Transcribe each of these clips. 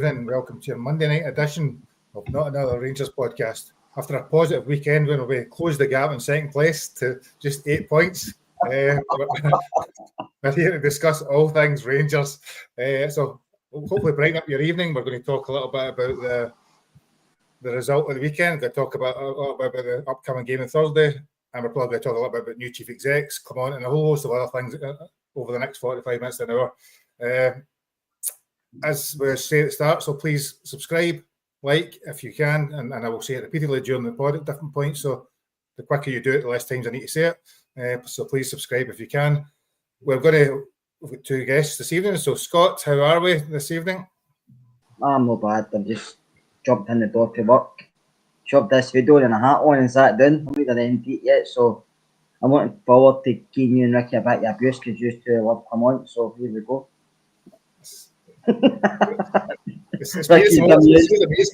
evening. Welcome to your Monday night edition of Not Another Rangers podcast. After a positive weekend when we closed the gap in second place to just 8 points, we're here to discuss all things Rangers. So hopefully brighten up your evening. We're going to talk a little bit about the result of the weekend. We're going to talk about a little bit about the upcoming game on Thursday, and we're probably going to talk a little bit about new chief execs, come on, and a whole host of other things over the next 45 minutes to an hour. As we say at the start, so please subscribe, like if you can, and I will say it repeatedly during the pod at different points. So the quicker you do it, the less times I need to say it. So please subscribe if you can. We've got two guests this evening. So Scott, how are we this evening? I'm not bad. I've just jumped in the door to work, shoved this video in a hat on and sat down. I'm not going to eat yet, so I'm looking forward to giving you and Ricky a bit of abuse because you two love come on. So here we go. It's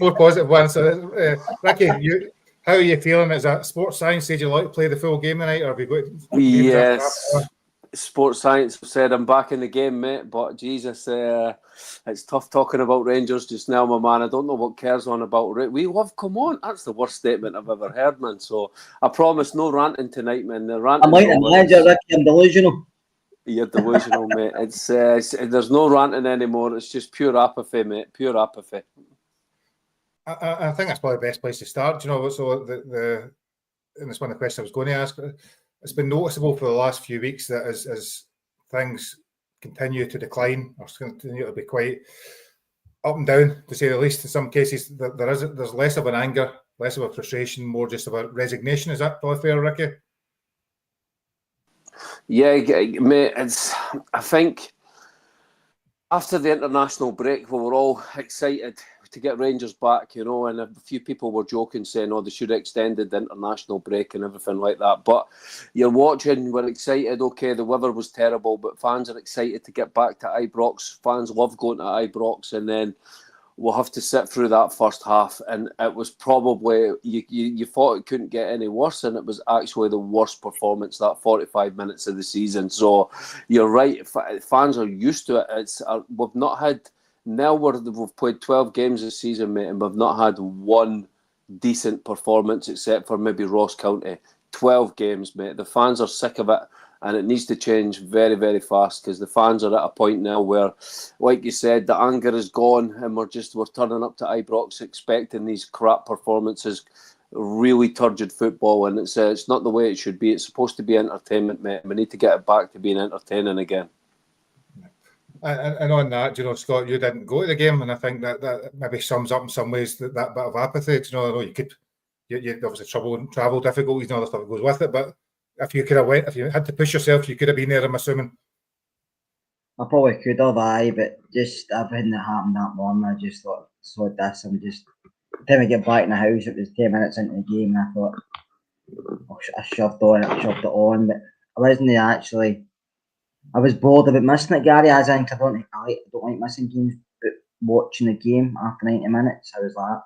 more positive one. So, Ricky, how are you feeling? Is that sports science said you like to play the full game tonight, or have you got? Yes, sports science said I'm back in the game, mate. But Jesus, it's tough talking about Rangers just now, my man. I don't know what cares on about. We love come on. That's the worst statement I've ever heard, man. So I promise no ranting tonight, man. The ranting. I'm like a manager, Ricky. I'm delusional. You're delusional, mate. It's there's no ranting anymore. It's just pure apathy, mate. Pure apathy. I think that's probably the best place to start. You know, so and it's one of the questions I was going to ask. It's been noticeable for the last few weeks that as things continue to decline or continue to be quite up and down, to say the least. In some cases, there's less of an anger, less of a frustration, more just of a resignation. Is that probably fair, Ricky? Yeah, mate, I think after the international break, we were all excited to get Rangers back, you know, and a few people were joking, saying, they should have extended the international break and everything like that. But you're watching, we're excited, okay, the weather was terrible, but fans are excited to get back to Ibrox. Fans love going to Ibrox, and then we'll have to sit through that first half, and it was probably, you thought it couldn't get any worse, and it was actually the worst performance that 45 minutes of the season. So you're right, fans are used to it. We've not had, now we've played 12 games this season, mate, and we've not had one decent performance except for maybe Ross County. 12 games, mate. The fans are sick of it. And it needs to change very, very fast because the fans are at a point now where, like you said, the anger is gone and we're turning up to Ibrox expecting these crap performances, really turgid football, and it's not the way it should be. It's supposed to be entertainment, mate. We need to get it back to being entertaining again. And on that, you know, Scott, you didn't go to the game, and I think that maybe sums up in some ways that bit of apathy. You know, I know you obviously travel difficulties and all the stuff that goes with it, but if you had to push yourself, you could have been there, I'm assuming. I probably could have, but just everything that happened that morning, I just thought, so this, I'm just, by the time I get back in the house, it was 10 minutes into the game, and I thought, I shoved it on, but I wasn't actually, I was bored about missing it, Gary, as I don't like missing games, but watching the game after 90 minutes, I was like,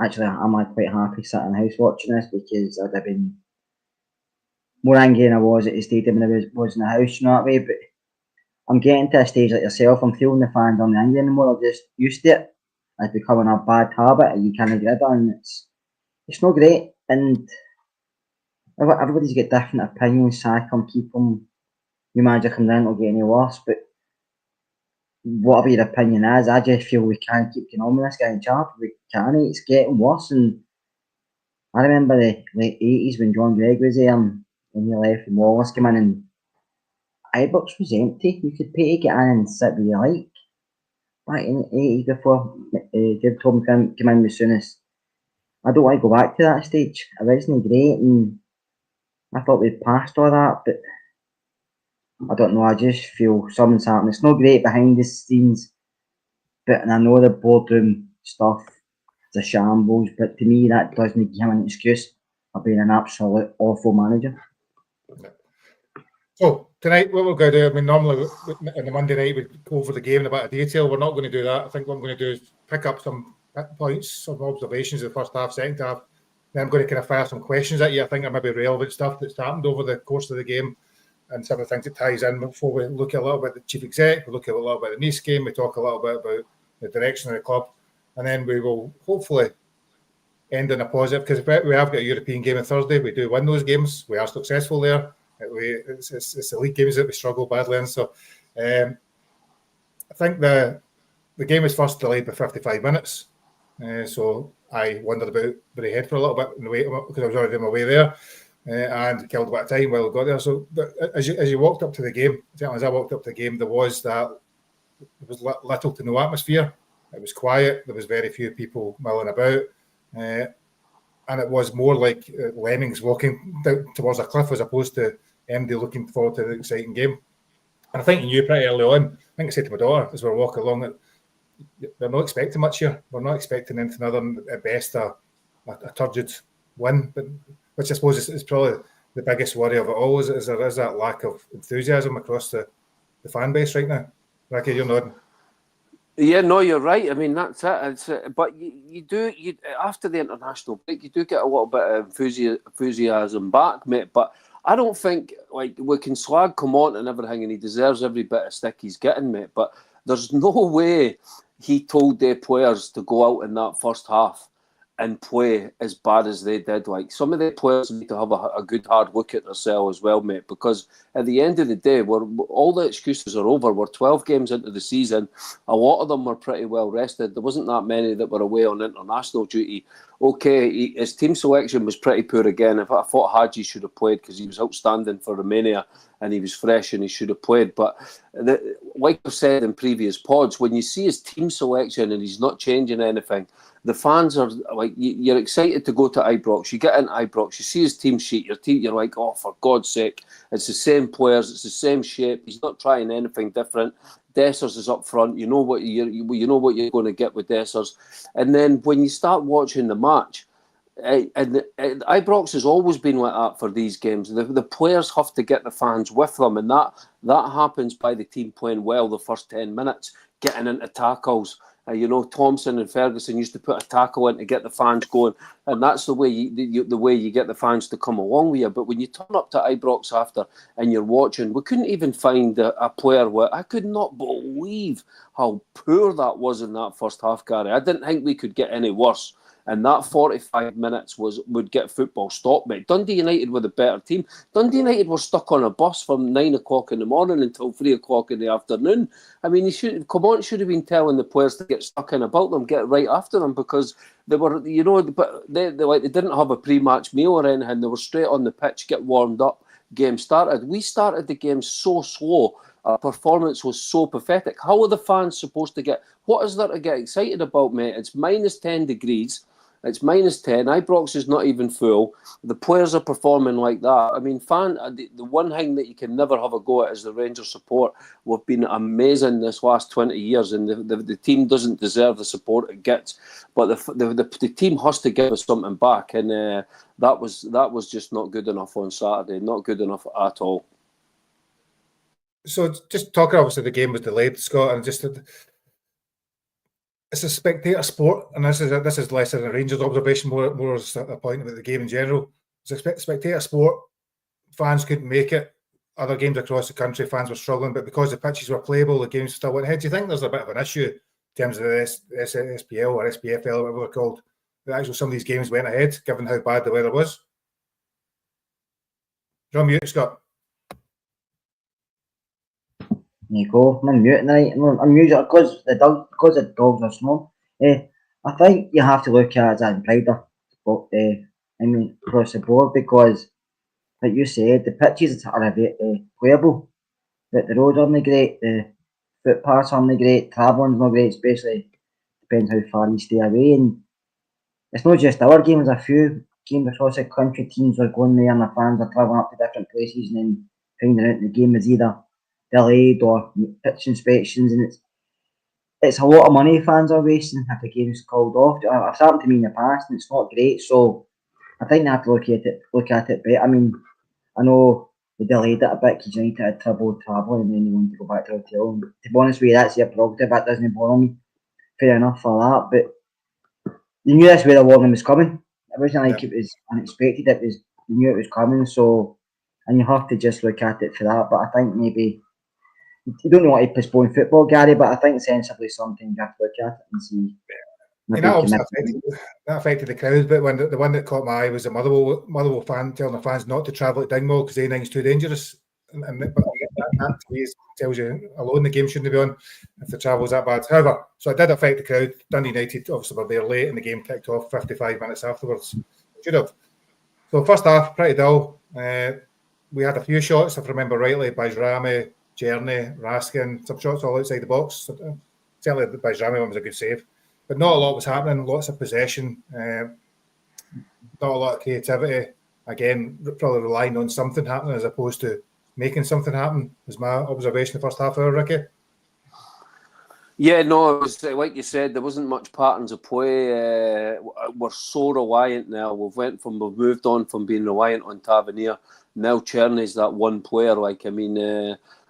actually, I'm quite happy sitting in the house watching this, because I'd have been more angry than I was at the stadium than I was in the house, you know what I mean? But I'm getting to a stage like yourself, I'm feeling the fans on the angry anymore, I'm just used to it. It's becoming a bad habit and you can't get rid of it, and it's not great. And everybody's got different opinions, sack him, keep him, new manager comes in, it'll get any worse. But whatever your opinion is, I just feel we can't keep going on with this guy in charge. We can't, it's getting worse. And I remember the late 80s when John Gregg was there, when he left and Wallace came in, and Ibrox was empty. You could pay to get in and sit where you like. Back in the 80s before David Tobin came in as soon as, I don't want to go back to that stage. It wasn't great, and I thought we'd passed all that, but I don't know, I just feel something's happening. It's not great behind the scenes, but I know the boardroom stuff is a shambles, but to me that doesn't give him an excuse of being an absolute awful manager. So tonight, what we're going to do, I mean, normally on the Monday night we go over the game in a bit of detail. We're not going to do that. I think what I'm going to do is pick up some points, some observations of the first half, second half. Then I'm going to kind of fire some questions at you. I think there may be relevant stuff that's happened over the course of the game and some of the things that ties in before we look at a little bit at the chief exec, we look at a little bit of the Nice game, we talk a little bit about the direction of the club, and then we will hopefully end in a positive, because we have got a European game on Thursday. We do win those games. We are successful there. It's the league games that we struggle badly in. So I think the game was first delayed by 55 minutes. So I wondered about Braehead for a little bit in the way, because I was already on my way there, and killed a bit of time while I got there. So as you walked up to the game, as I walked up to the game, there was little to no atmosphere. It was quiet. There was very few people milling about. And it was more like lemmings walking down towards a cliff as opposed to MD looking forward to the exciting game. And I think you knew pretty early on, I think I said to my daughter as we were walking along, that we're not expecting much here. We're not expecting anything other than at best a turgid win, but which I suppose is probably the biggest worry of it all, is there is that lack of enthusiasm across the fan base right now. Ricky, you're nodding. Yeah, no, you're right. I mean, that's it. But you do after the international break, you do get a little bit of enthusiasm back, mate. But I don't think, like, we can slag Common and everything, and he deserves every bit of stick he's getting, mate. But there's no way he told their players to go out in that first half and play as bad as they did. Like, some of the players need to have a good hard look at themselves as well, mate, because at the end of the day, all the excuses are over. We're 12 games into the season. A lot of them were pretty well rested. There wasn't that many that were away on international duty. Okay, his team selection was pretty poor again. I thought Hadji should have played because he was outstanding for Romania and he was fresh and he should have played. But like I've said in previous pods, when you see his team selection and he's not changing anything, the fans are like, you're excited to go to Ibrox. You get into Ibrox, you see his team sheet, you're like, oh, for God's sake, it's the same players, it's the same shape. He's not trying anything different. Dessers is up front. You know what you're going to get with Dessers. And then when you start watching the match, and Ibrox has always been like that for these games. The players have to get the fans with them, and that happens by the team playing well the first 10 minutes, getting into tackles. Thompson and Ferguson used to put a tackle in to get the fans going, and that's the way you get the fans to come along with you. But when you turn up to Ibrox after and you're watching, we couldn't even find a player where I could not believe how poor that was in that first half, Gary. I didn't think we could get any worse. And that 45 minutes would get football stopped, mate. Dundee United were the better team. Dundee United were stuck on a bus from 9 o'clock in the morning until 3 o'clock in the afternoon. I mean, Common should have been telling the players to get stuck in about them, get right after them, because they were, but they didn't have a pre-match meal or anything. They were straight on the pitch, get warmed up, game started. We started the game so slow. Our performance was so pathetic. How are the fans supposed to get? What is there to get excited about, mate? It's minus 10 degrees. It's minus 10. Ibrox is not even full. The players are performing like that. I mean, the one thing that you can never have a go at is the Rangers support. We've been amazing this last 20 years, and the team doesn't deserve the support it gets. But the team has to give us something back, and that was just not good enough on Saturday. Not good enough at all. So just talking, obviously the game was delayed, Scott, and just it's a spectator sport, and this is less than a Rangers observation, more as a point about the game in general. It's a spectator sport. Fans couldn't make it. Other games across the country, fans were struggling, but because the pitches were playable, the games still went ahead. Do you think there's a bit of an issue in terms of the SPFL or SPFL, whatever they're called, that actually some of these games went ahead, given how bad the weather was? You're on mute, Scott. Nico, I'm mute tonight. I'm muted because the dogs are small. I think you have to look at it as a rider, but across the board, because, like you said, the pitches are a bit playable, but the roads aren't great, the footpaths aren't great, travelling's not great, especially depends how far you stay away. And it's not just our games, a few games across the country, teams are going there and the fans are travelling up to different places and then finding out the game is either delayed or pitch inspections, and it's a lot of money fans are wasting if the game's called off. It's happened to me in the past and it's not great, so I think they have to look at it better. I mean, I know they delayed it a bit because United had trouble travelling and then they wanted to go back to the hotel. And to be honest with you, that's their prerogative, that doesn't bother me. Fair enough for that, but you knew this where the warning was coming. It wasn't like it was unexpected, you knew it was coming, so, and you have to just look at it for that. But I think maybe you don't want to postpone football, Gary, but I think sensibly something you have to look at it and see. That affected the crowd, but when the one that caught my eye was a Motherwell fan telling the fans not to travel to Dingwall because A9's too dangerous. And that tells you alone the game shouldn't be on if the travel's that bad. However, so it did affect the crowd. Dundee United obviously were there late and the game kicked off 55 minutes afterwards. Should have. So first half, pretty dull. We had a few shots, if I remember rightly, Boardroom, Cherney, Raskin, some shots all outside the box. Certainly the Boardroom one was a good save. But not a lot was happening, lots of possession, not a lot of creativity. Again, probably relying on something happening as opposed to making something happen, was my observation the first half hour, Ricky. Yeah, no, it was like you said, there wasn't much patterns of play. We're so reliant now. We've moved on from being reliant on Tavernier. Now Cherney's that one player.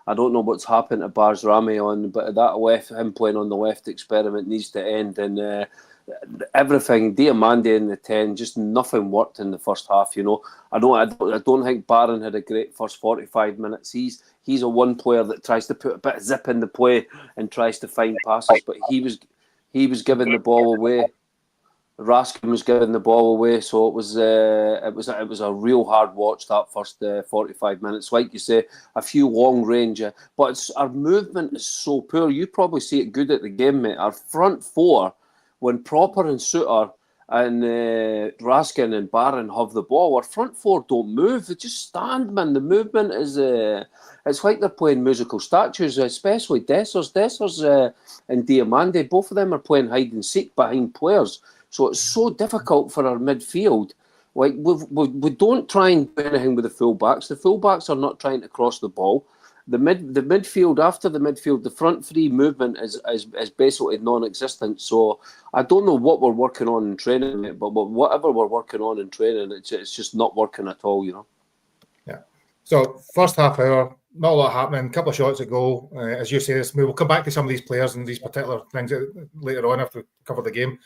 I don't know what's happened to Boardroom but that him playing on the left experiment needs to end. And everything, Diamande in the 10, just nothing worked in the first half. I don't think Barron had a great first 45 minutes. He's a one player that tries to put a bit of zip in the play and tries to find passes, but he was giving the ball away. Raskin was giving the ball away, so it was a real hard watch that first 45 minutes. Like you say, a few long range, but our movement is so poor. You probably see it good at the game, mate. Our front four, when Proper and Suter and Raskin and Barron have the ball, our front four don't move. They just stand, man. The movement is it's like they're playing musical statues, especially Dessers and Diamande. Both of them are playing hide and seek behind players. So it's so difficult for our midfield. Like we don't try and do anything with the fullbacks. The fullbacks are not trying to cross the ball. The midfield, after the midfield, the front three movement is basically non-existent. So I don't know what we're working on in training, but whatever we're working on in training, it's just not working at all, Yeah. So first half hour, not a lot happening. A couple of shots at goal, as you say. We'll come back to some of these players and these particular things later on after we cover the game.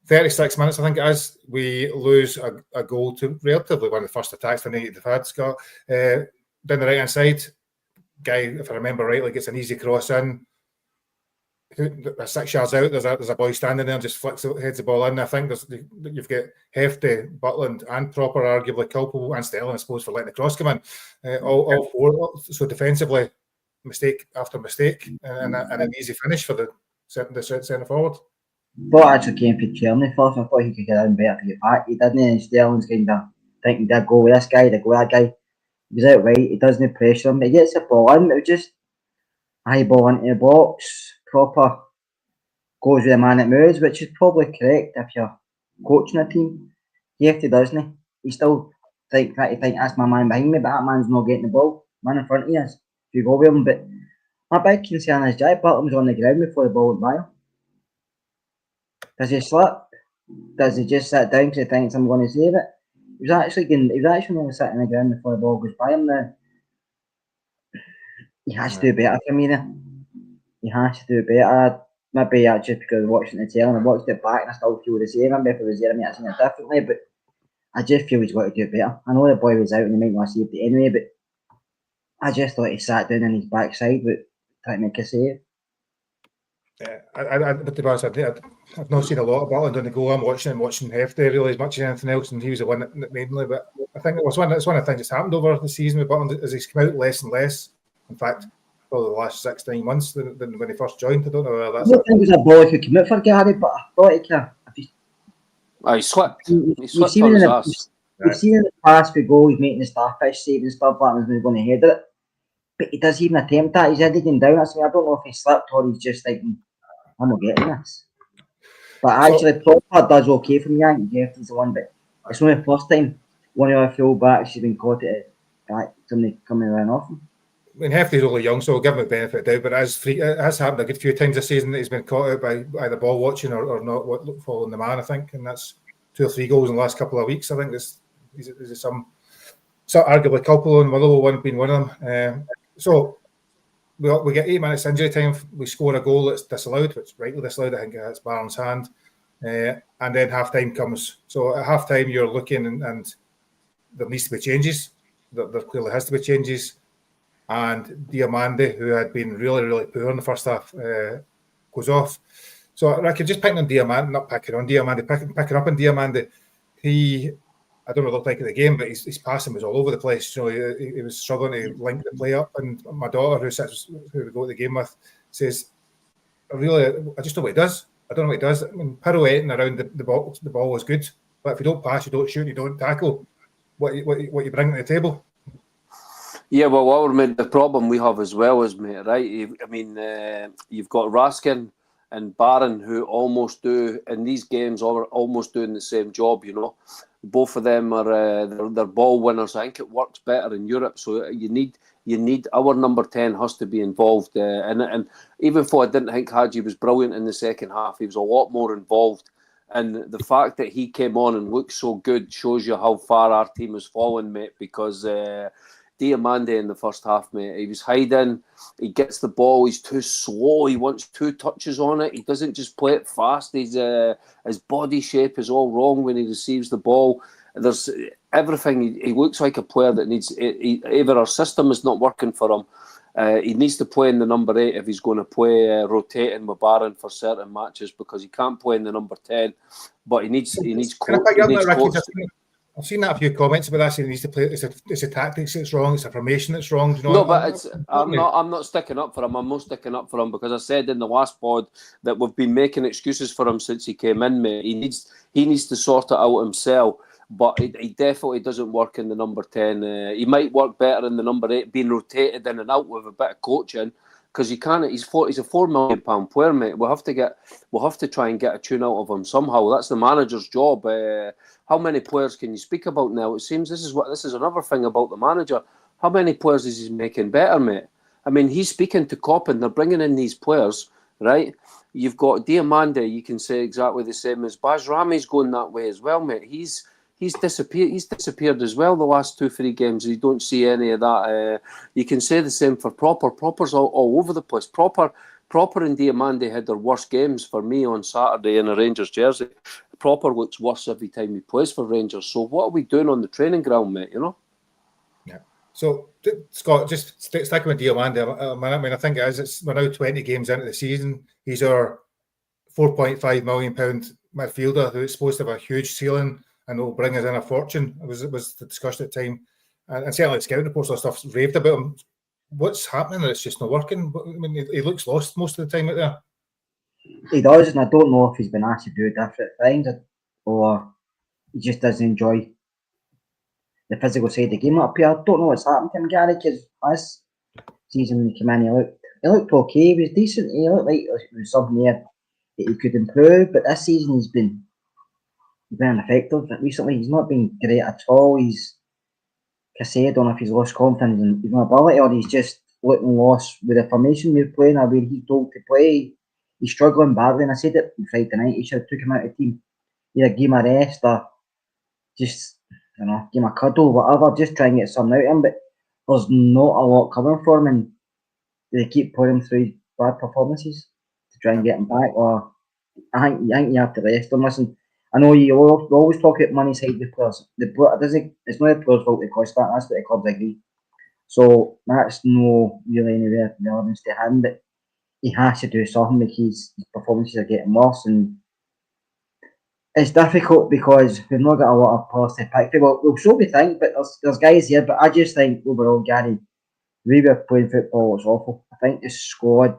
36 minutes, I think it is, we lose a goal to relatively one of the first attacks the United have had, Scott. Down the right-hand side, guy, if I remember rightly, gets an easy cross in. 6 yards out, there's a boy standing there and just heads the ball in. I think you've got Hefty, Butland and Proper arguably culpable, and Sterling, I suppose, for letting the cross come in. All four. So defensively, mistake after mistake, and an easy finish for the centre forward. Thought actually came for Cherney first. I thought he could get in better to get back. He didn't, and Sterling's kind of thinking, did I go with this guy, did I go with that guy? He was out right, he doesn't pressure him, but he gets the ball in. It was just high ball into the box, Proper goes with the man that moves, which is probably correct if you're coaching a team. Hefty doesn't. He still try to think that's my man behind me, but that man's not getting the ball. Man in front of you is. If you go with him, but my big concern is Jack Butland was on the ground before the ball went by him. Does he slip? Does he just sit down because he thinks I'm going to save it? He was actually nearly sitting on the ground before the ball goes by him now. He has to do better for me then. He has to do better. Maybe just because watching the tail and I watched it back and I still feel the same. Maybe if it was there, I might have seen it differently, but I just feel he's got to do better. I know the boy was out and he might not have saved it anyway, but I just thought he sat down on his backside but trying to make a save. Yeah, but to be honest, I've not seen a lot of Butland on the goal. I'm watching Hefty really as much as anything else, and he was the one that mainly. But I think it's one of the things that's happened over the season with Butland as he's come out less and less. In fact, probably the last 6-9 months than when he first joined. I don't know whether that's. I don't think it was a ball he could commit for Gary, but I thought he could. He slipped. He slipped on his ass. You've Right. seen in the past we go, he's making the starfish save and stuff like that, and he's going to head it. But he does even attempt that. He's heading down. I don't know if he slipped or he's just thinking, I'm not getting this. But actually, Proper does okay for me. I think Jeffrey's the one, but it's only the first time one of our full-backs has been caught at somebody coming around off him. I mean, Hefty's only young, so we'll give him the benefit of the doubt, but it has happened a good few times this season that he's been caught out by either ball watching or not following the man, I think, and that's 2 or 3 goals in the last couple of weeks. I think there's some arguably culpable, and Motherwell one being one of them. So we get 8 minutes injury time. We score a goal that's disallowed, which rightly disallowed. I think it's Barron's hand, and then half time comes. So at half time, you're looking, and there needs to be changes. There clearly has to be changes. and Diamande, who had been really, really poor in the first half, goes off. So Ricky, just picking on Diamande, not picking on Diamande, picking up on Diamande. I don't know what it looked like at the game, but his passing was all over the place. You know, he was struggling to link the play up. And my daughter, who we go to the game with, says, I just know what he does. I don't know what he does. I mean, pirouetting around the ball was good, but if you don't pass, you don't shoot, you don't tackle, what you bring to the table. Yeah, well, the problem we have as well is, mate, right? You've got Raskin and Barron, who almost do in these games are almost doing the same job. You know, both of them are they're ball winners. I think it works better in Europe. So you need our number 10 has to be involved. And even though I didn't think Hadji was brilliant in the second half, he was a lot more involved. And the fact that he came on and looked so good shows you how far our team has fallen, mate. Because Diamande in the first half, mate, he was hiding. He gets the ball. He's too slow. He wants 2 touches on it. He doesn't just play it fast. His body shape is all wrong when he receives the ball. There's everything. He looks like a player that needs. Either our system is not working for him. He needs to play in the number 8 if he's going to play rotating with Barron for certain matches, because he can't play in the number 10. But he needs. I've seen that a few comments about that saying he needs to play. It's a tactics that's wrong. It's a formation that's wrong. You know, no, but I'm not sticking up for him. I'm not sticking up for him because I said in the last pod that we've been making excuses for him since he came in, mate. He needs to sort it out himself. But he definitely doesn't work in the number 10. He might work better in the number 8, being rotated in and out with a bit of coaching. Because you can't. He's a £4 million player, mate. We'll have to try and get a tune out of him somehow. That's the manager's job. How many players can you speak about now? It seems this is another thing about the manager. How many players is he making better, mate? I mean, he's speaking to Koppen. They're bringing in these players, right? You've got Diamande. You can say exactly the same as Bajrami's going that way as well, mate. He's disappeared. He's disappeared as well the last 2-3 games. You don't see any of that. You can say the same for Proper. Proper's all over the place. Proper and Diamande had their worst games for me on Saturday in a Rangers jersey. Proper looks worse every time he plays for Rangers. So what are we doing on the training ground, mate? You know? Yeah. So Scott, just sticking with Diamande. I mean, I think we're now 20 games into the season. He's our £4.5 million midfielder who's supposed to have a huge ceiling and will bring us in a fortune. It was the discussion at the time. And certainly the scouting reports and stuff raved about him. What's happening? It's just not working. I mean, he looks lost most of the time out there. He does, and I don't know if he's been asked to do different things or he just doesn't enjoy the physical side of the game up here. I don't know what's happened to him, Gary, because last season when he came in, he looked okay. He was decent. He looked like there was something there that he could improve, but this season he's been ineffective. Recently, he's not been great at all. I don't know if he's lost confidence in his ability or he's just looking lost with the formation we're playing or where he's told to play. He's struggling badly, and I said it on Friday night. He should have took him out of the team. Either give him a rest or just, give him a cuddle, whatever, just try and get something out of him. But there's not a lot coming for him, and they keep putting him through bad performances to try and get him back. Or I think you have to rest him. Listen, I know you always talk about money side with players. It's not the players' fault to cost that. That's what the clubs agree. So that's no really anywhere relevance to him. But he has to do something because his performances are getting worse, and it's difficult because we've not got a lot of players to pick. Well, so we think, but there's guys here. But I just think overall, Gary, we were playing football was awful. I think the squad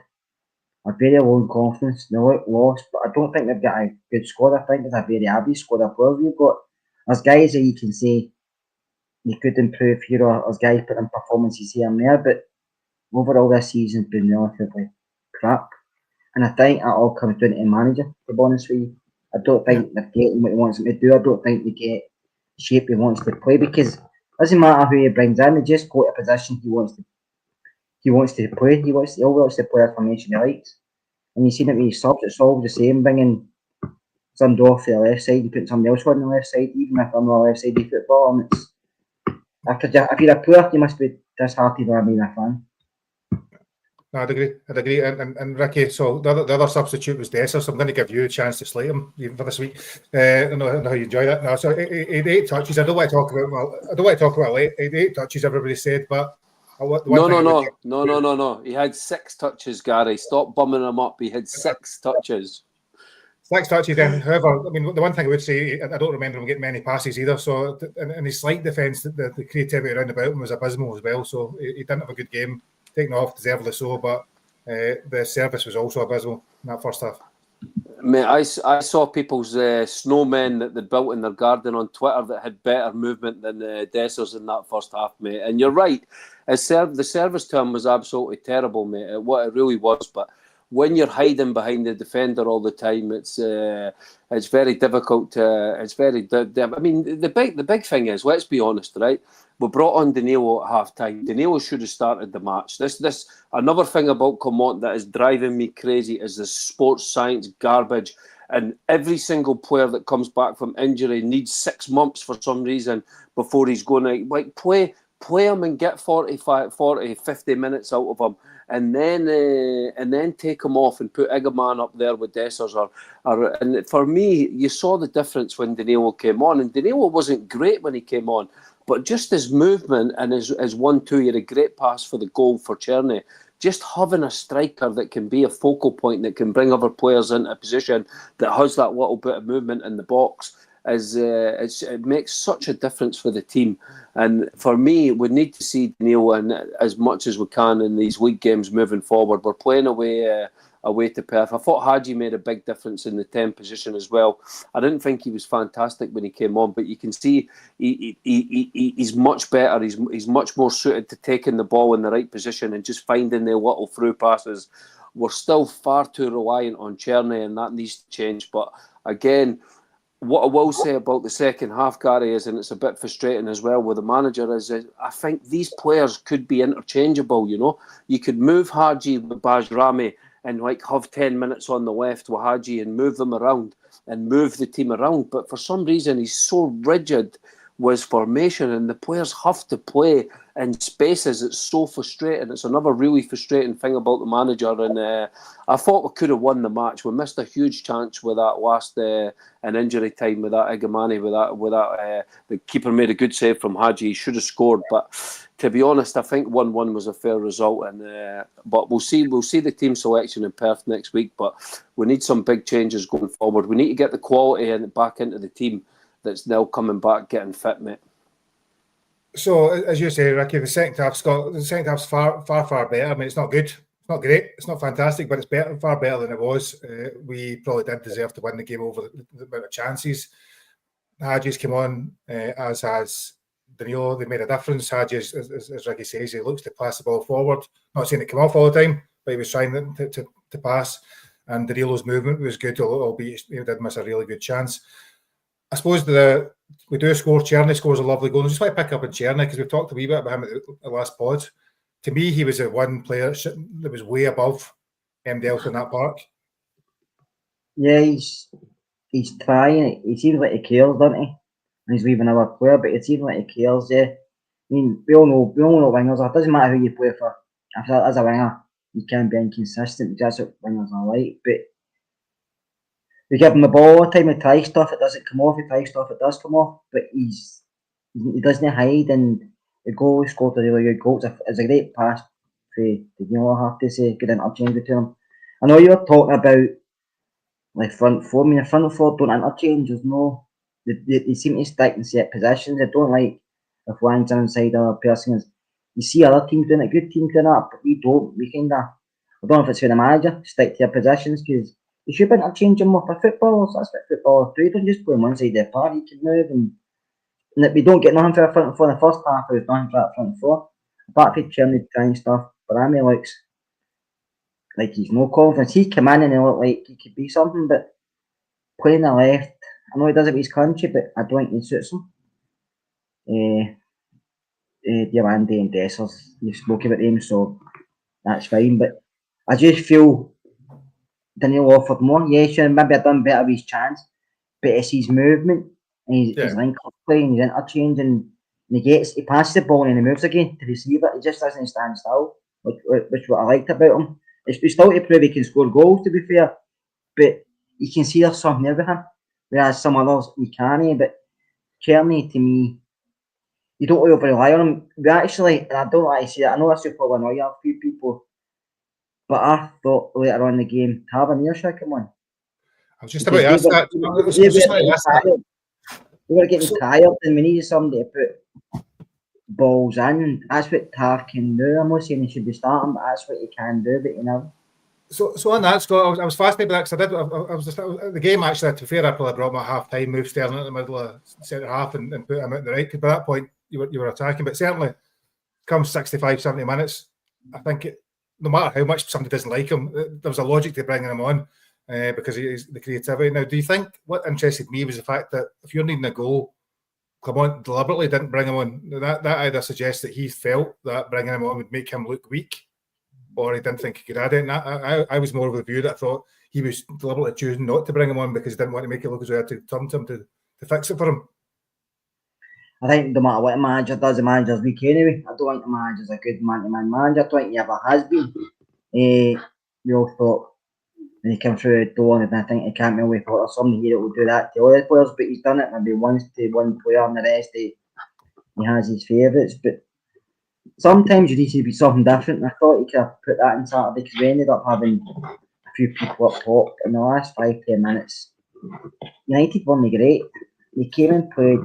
are very low in confidence. They look lost, but I don't think they've got a good squad. I think there's a very average squad of players we've got. There's guys that you can say they could improve here, or there's guys putting performances here and there, but overall this season's been relatively crap. And I think that all comes down to the manager, to be honest with you. I don't think they're getting what he wants them to do. I don't think they get the shape he wants to play, because it doesn't matter who he brings in, they just go to a position he wants to play. He wants to play a formation he likes. And you see that with his subs, it's all the same, bringing somebody off the left side and putting somebody else on the left side, even if I'm not a left sided football. And it's if you're a player, you must be disheartened by being a fan. No, I'd agree. And Ricky, so the other substitute was Dessers, so I'm going to give you a chance to slate him even for this week. I know how you enjoy that. No, so he had 8 touches. I don't want to talk about late. He had 8 touches, everybody said, but No. He had 6 touches, Gary. Stop bumming him up. He had 6 touches. 6 touches then. However, I mean, the one thing I would say, I don't remember him getting many passes either. So in his slight defence, the creativity around about him was abysmal as well. So he didn't have a good game. Taken off, deservedly so, but the service was also abysmal in that first half. Mate, I saw people's snowmen that they built in their garden on Twitter that had better movement than Dessers in that first half, mate. And you're right, the service to him was absolutely terrible, mate. What it really was. But when you're hiding behind the defender all the time, it's very difficult. I mean, the big thing is, let's be honest, right? We brought on Danilo at half time. Danilo should have started the match. This another thing about Clermont that is driving me crazy is the sports science garbage. And every single player that comes back from injury needs 6 months for some reason before he's going to play him and get 40, 50 minutes out of him, and then take him off and put Egerman up there with Dessers. And for me, you saw the difference when Danilo came on, and Danilo wasn't great when he came on. But just his movement and his 1-2, he had a great pass for the goal for Cherney. Just having a striker that can be a focal point, that can bring other players into a position, that has that little bit of movement in the box, it makes such a difference for the team. And for me, we need to see Danilo in as much as we can in these league games moving forward. We're playing away to Perth. I thought Hadji made a big difference in the 10 position as well. I didn't think he was fantastic when he came on, but you can see he's much better. He's much more suited to taking the ball in the right position and just finding the little through passes. We're still far too reliant on Cherney, and that needs to change. But again, what I will say about the second half, Gary, is, and it's a bit frustrating as well with the manager, is I think these players could be interchangeable, you know. You could move Hadji with Bajrami and have 10 minutes on the left with Hadji and move them around and move the team around. But for some reason, he's so rigid with his formation, and the players have to play in spaces. It's so frustrating. It's another really frustrating thing about the manager. And I thought we could have won the match. We missed a huge chance with that last in injury time with that Egemani. With that, the keeper made a good save from Hadji. He should have scored, but to be honest, I think 1-1 was a fair result. And but we'll see the team selection in Perth next week. But we need some big changes going forward. We need to get the quality back into the team that's now coming back, getting fit, mate. So, as you say, Ricky, the second half's far better. I mean, it's not good, it's not great, it's not fantastic, but it's far better than it was. We probably did deserve to win the game over the amount of chances. Hadji's come on, as has Danilo. They made a difference. Hadji, as Ricky says, he looks to pass the ball forward. Not saying it come off all the time, but he was trying to pass. And Danilo's movement was good, albeit he did miss a really good chance. I suppose we do score. Cherney scores a lovely goal. I just want to pick up on Cherney because we've talked a wee bit about him at the last pod. To me, he was the one player that was way above Delta in that park. Yeah, he's trying. He seems like he cares, doesn't he? And he's leaving another player, but it seems like he cares. Yeah, I mean, we all know wingers. It doesn't matter who you play for. As a winger, you can be inconsistent. That's what wingers are like. But we give him the ball all the time. He tries stuff, it doesn't come off. He tries stuff, it does come off. But he doesn't hide. And the goal he scored a really good goal. It's a great pass for Danilo, I have to say. Good interchange between them. I know you were talking about front four. I mean, the front four don't interchange. There's no. They seem to stick in set positions. They don't like if one's inside other person. You see other teams doing it, good teams doing that, but we don't. We kind of. I don't know if it's for the manager stick to their positions because. You should be interchanging more for footballers. That's what footballers do. You don't just play on one side of the park. You can move and we don't get nothing for the front four in the first half. There's nothing for that front four. Apart from Cherney trying stuff, but Rami looks like he's no confidence. He came in and he looked like he could be something, but playing the left, I know he does it with his country, but I don't think he suits him. Diamande and Dessers, you've spoken about them, so that's fine. But I just feel Danilo offered more. Yeah, sure, maybe I've done better with his chance, but it's his movement and his link-up play and his interchange, and he passes the ball and he moves again to receive it. He just doesn't stand still, which what I liked about him. It's still to prove he can score goals, to be fair, but you can see there's something there with him, whereas some others he can't. But Cherney, to me, you don't over rely on him. We actually, and I don't like to say that, I know this will probably annoy a few people, but I thought later on in the game, Tavernier should come on. I was just about to ask that. We were getting tired and we needed somebody to put balls in. That's what Tav can do. I'm not saying he should be starting, but that's what he can do, but you know. So on that, Scott, I was fascinated by that because I was just the game actually. To be fair, I probably brought my half time move Sterling at the middle of centre half and put him at the right. Because by that point you were attacking, but certainly come 65, 70 minutes, I think no matter how much somebody doesn't like him, there was a logic to bringing him on because he's the creativity. Now, do you think what interested me was the fact that if you're needing a goal, Clement deliberately didn't bring him on? That either suggests that he felt that bringing him on would make him look weak, or he didn't think he could add it. And I was more of the view that I thought he was deliberately choosing not to bring him on because he didn't want to make it look as though he had to turn to him to fix it for him. I think no matter what a manager does, the manager's weak anyway. I don't think the manager's a good man-to-man manager. I don't think he ever has been. We all thought when he came through the door, and I think he can't be away for somebody here that will do that to other players, but he's done it maybe once to one player and the rest he has his favourites. But sometimes you need to be something different. And I thought he could have put that in Saturday because we ended up having a few people up top in the last 5-10 minutes. United weren't great. They came and played.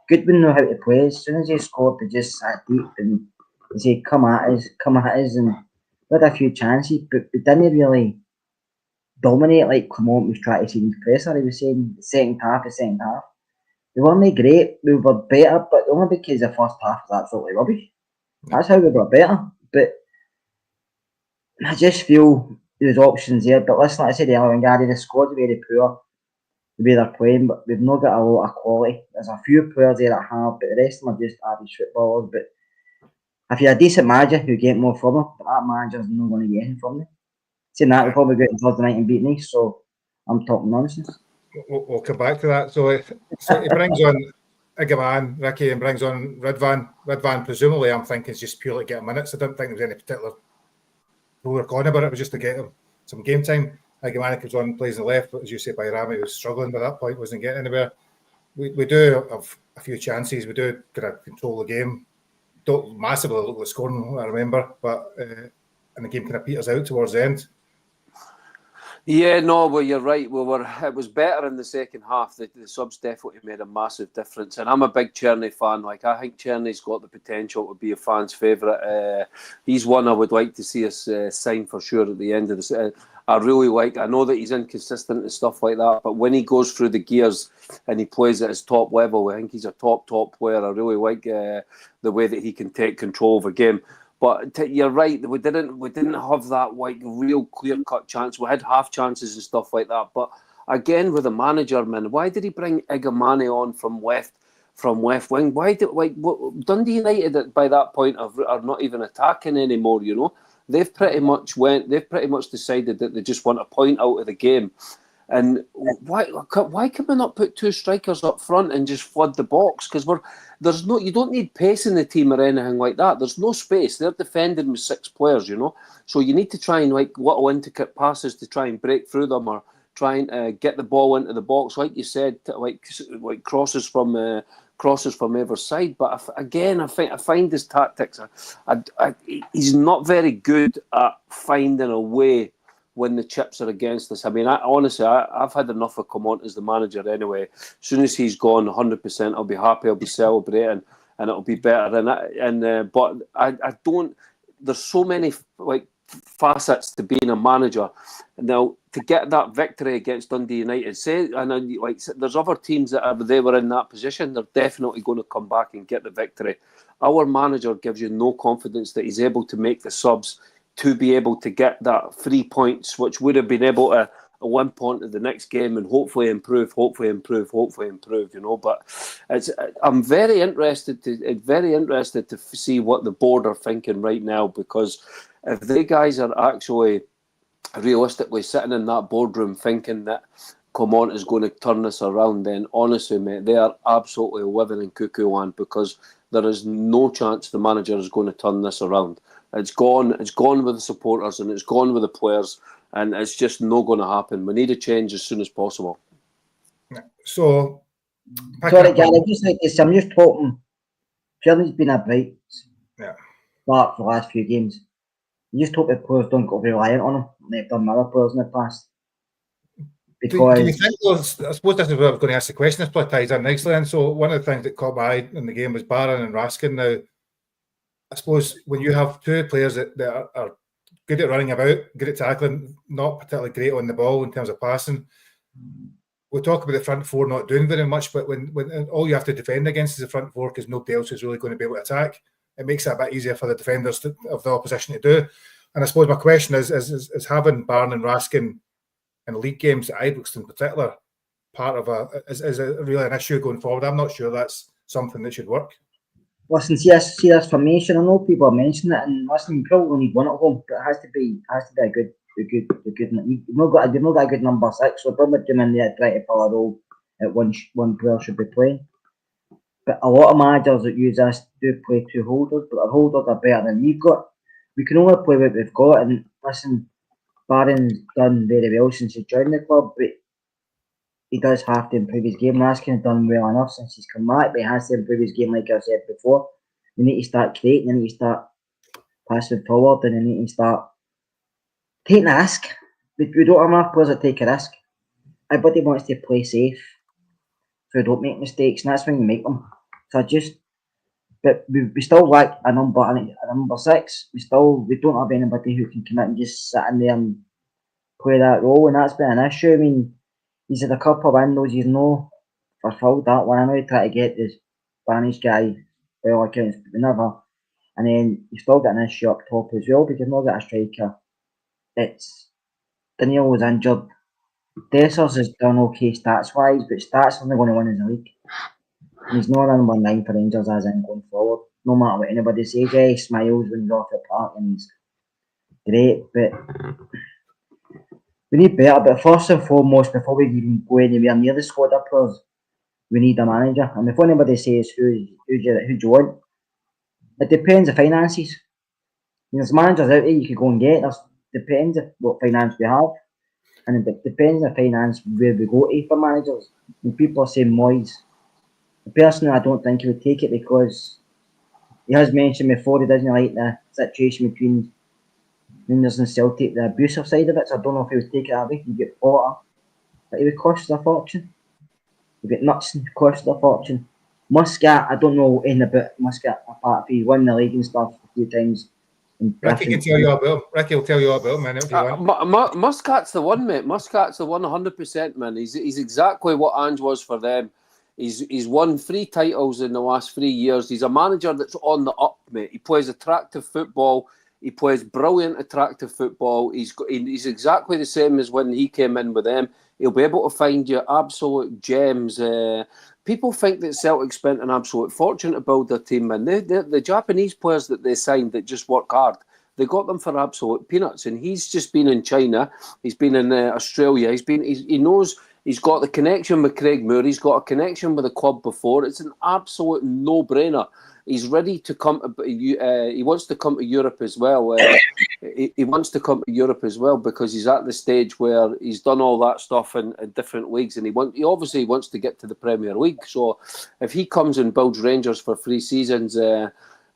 Goodwin know how to play. As soon as he scored, they just sat deep and they say, come at us. And we had a few chances, but we didn't really dominate like Clement was trying to see in the presser. He was saying the second half. We weren't great. We were better, but only because the first half was absolutely rubbish. That's how we were better. But I just feel there's options there. But listen, like I said earlier, Gary, the squad's very poor the way they're playing, but we've not got a lot of quality. There's a few players there that have, but the rest of them are just average footballers. But if you're a decent manager, you get more from them, but that manager's not going to get anything from them. Saying that, we'll probably go to Thursday night and beat Nice, so I'm talking nonsense. We'll come back to that. So he brings on Igaman, Ricky, and brings on Ridvan. Ridvan, presumably, I'm thinking, is just purely to get minutes. I don't think there was any particular rule or con about it. It was just to get him some game time. Igaman comes on, plays on the left, but as you say, Bayrami was struggling by that point, wasn't getting anywhere. We do have a few chances. We do kind of control the game. Don't massively look at scoring, I remember, but and the game kind of peters out towards the end. Yeah, no, well, you're right. It was better in the second half. The subs definitely made a massive difference. And I'm a big Cherney fan. Like, I think Cherney's got the potential to be a fan's favourite. He's one I would like to see us sign for sure at the end of the I really like. I know that he's inconsistent and stuff like that, but when he goes through the gears and he plays at his top level, I think he's a top player. I really like the way that he can take control of a game. But you're right, we didn't have that like real clear-cut chance. We had half chances and stuff like that. But again, with the manager, man, why did he bring Igamane on from left wing? Why did Dundee United by that point are not even attacking anymore? You know, they've pretty much decided that they just want a point out of the game. And why can we not put two strikers up front and just flood the box? Because you don't need pace in the team or anything like that. There's no space. They're defending with 6 players, you know. So you need to try and like little intricate passes to try and break through them or try and get the ball into the box, like you said, like crosses from either side. But I find his tactics. He's not very good at finding a way when the chips are against us. I mean, honestly, I've had enough of Clement as the manager anyway. As soon as he's gone 100%, I'll be happy, I'll be celebrating, and it'll be better. But I don't. There's so many like facets to being a manager. Now, to get that victory against Dundee United, there's other teams that they were in that position. They're definitely going to come back and get the victory. Our manager gives you no confidence that he's able to make the subs to be able to get that 3 points, which would have been able to limp on to the next game and hopefully improve, you know. But I'm very interested to see what the board are thinking right now, because if they guys are actually realistically sitting in that boardroom thinking that Clement is going to turn this around, then honestly, mate, they are absolutely living in cuckoo land, because there is no chance the manager is going to turn this around. It's gone with the supporters and it's gone with the players, and it's just not going to happen. We need a change as soon as possible. So, sorry, Gary, I'm just talking Cherney's been a bright spark for the last few games. You just hope the players don't get reliant on him, like they've done other players in the past. Because do you think those? I suppose this is where I was going to ask the question. This probably ties in nicely. And so one of the things that caught my eye in the game was Barron and Raskin. Now, I suppose when you have two players that are good at running about, good at tackling, not particularly great on the ball in terms of passing. We talk about the front four not doing very much, but when all you have to defend against is the front four because nobody else is really going to be able to attack, it makes it a bit easier for the defenders of the opposition to do. And I suppose my question is having Barron and Raskin in league games at Ibrox in particular part of is really an issue going forward? I'm not sure that's something that should work. listen, see this formation. I know people are mentioning it, and listen, you probably need one at home, but it has to be a good. You've not got a good number 6, so probably come in there try to fill a role that one player should be playing. But a lot of managers that use this do play two holders, but our holders are better than we've got. We can only play what we've got, and listen, Barron's done very well since he's joined the club, but he does have to improve his game. Raskin has done well enough since he's come back, but he has to improve his game, like I said before. You need to start creating, you need to start passing forward, and you need to start taking a risk. We don't have enough players that take a risk. Everybody wants to play safe, so we don't make mistakes, and that's when you make them. But we still lack a number 6. We don't have anybody who can come out and just sit in there and play that role, and that's been an issue. I mean, he's had a couple of windows, he's no fulfilled that one. I know he tried to get this Spanish guy, well, accounts, but never. And then you've still got an issue up top as well, because you've not got a striker. Daniel was injured. Dessers has done okay stats wise, but stats only going to win in the league. And he's not number 9 for Rangers as in going forward. No matter what anybody says, he smiles when he's off the park and he's great, but we need better. But first and foremost, before we even go anywhere near the squad of players, we need a manager. And before anybody says who do you want, it depends on finances. There's managers out there you could go and get. It depends on what finance we have. And it depends on finance where we go to for managers. And people are saying Moyes. Personally, I don't think he would take it because he has mentioned before he doesn't like the situation between Rangers and Celtic, the abusive side of it. So I don't know if he would take it away. You get Potter, but he would cost a fortune. You get Nuts, cost a fortune. Muscat, I don't know anything about Muscat apart from he won the league and stuff a few times. Ricky can tell you all about him. Ricky will tell you all about him, man. If you want. Muscat's the one, mate. Muscat's the one 100%, man. He's exactly what Ange was for them. He's won 3 titles in the last 3 years. He's a manager that's on the up, mate. He plays attractive football. He plays brilliant, attractive football. He's exactly the same as when he came in with them. He'll be able to find you absolute gems. People think that Celtic spent an absolute fortune to build their team, man. The Japanese players that they signed that just work hard, they got them for absolute peanuts. And he's just been in China. He's been in Australia. He knows. He's got the connection with Craig Moore. He's got a connection with the club before. It's an absolute no-brainer. He's ready to come. He wants to come to Europe as well. He wants to come to Europe as well because he's at the stage where he's done all that stuff in different leagues, and he obviously wants to get to the Premier League. So if he comes and builds Rangers for 3 seasons,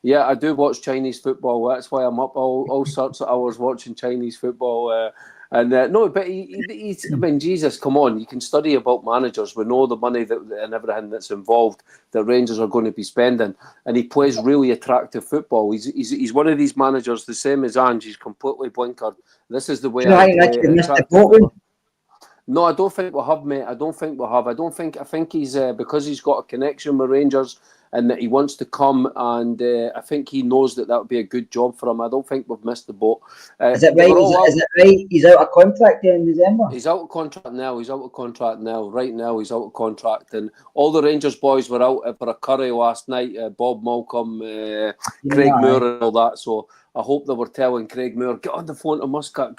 yeah, I do watch Chinese football. That's why I'm up all sorts of hours watching Chinese football. No, but he's. I mean, Jesus, come on! You can study about managers. We know the money and everything that's involved that Rangers are going to be spending, and he plays really attractive football. He's one of these managers, the same as Ange. He's completely blinkered. This is the way I play. No, I don't think we'll have, mate. I think he's because he's got a connection with Rangers and that he wants to come, and I think he knows that would be a good job for him. I don't think we've missed the boat. Is it right? He's out of contract in December? He's out of contract now. Right now, he's out of contract. And all the Rangers boys were out for a curry last night. Bob Malcolm, Craig Moore and all that. So I hope they were telling Craig Moore, get on the phone to Muscat.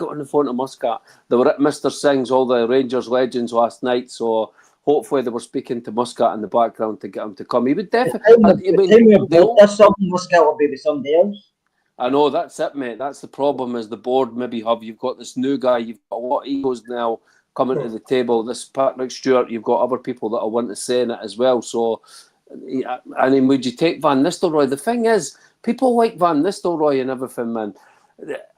They were at Mr. Singh's, all the Rangers legends last night. So hopefully they were speaking to Muscat in the background to get him to come. He would definitely. Muscat will be with somebody else. I know, that's it, mate. That's the problem, is the board maybe you've got this new guy, you've got a lot of egos now coming to the table. This Patrick Stewart, you've got other people that are wanting to say in it as well. So I mean, would you take Van Nistelrooy? The thing is, people like Van Nistelrooy and everything, man.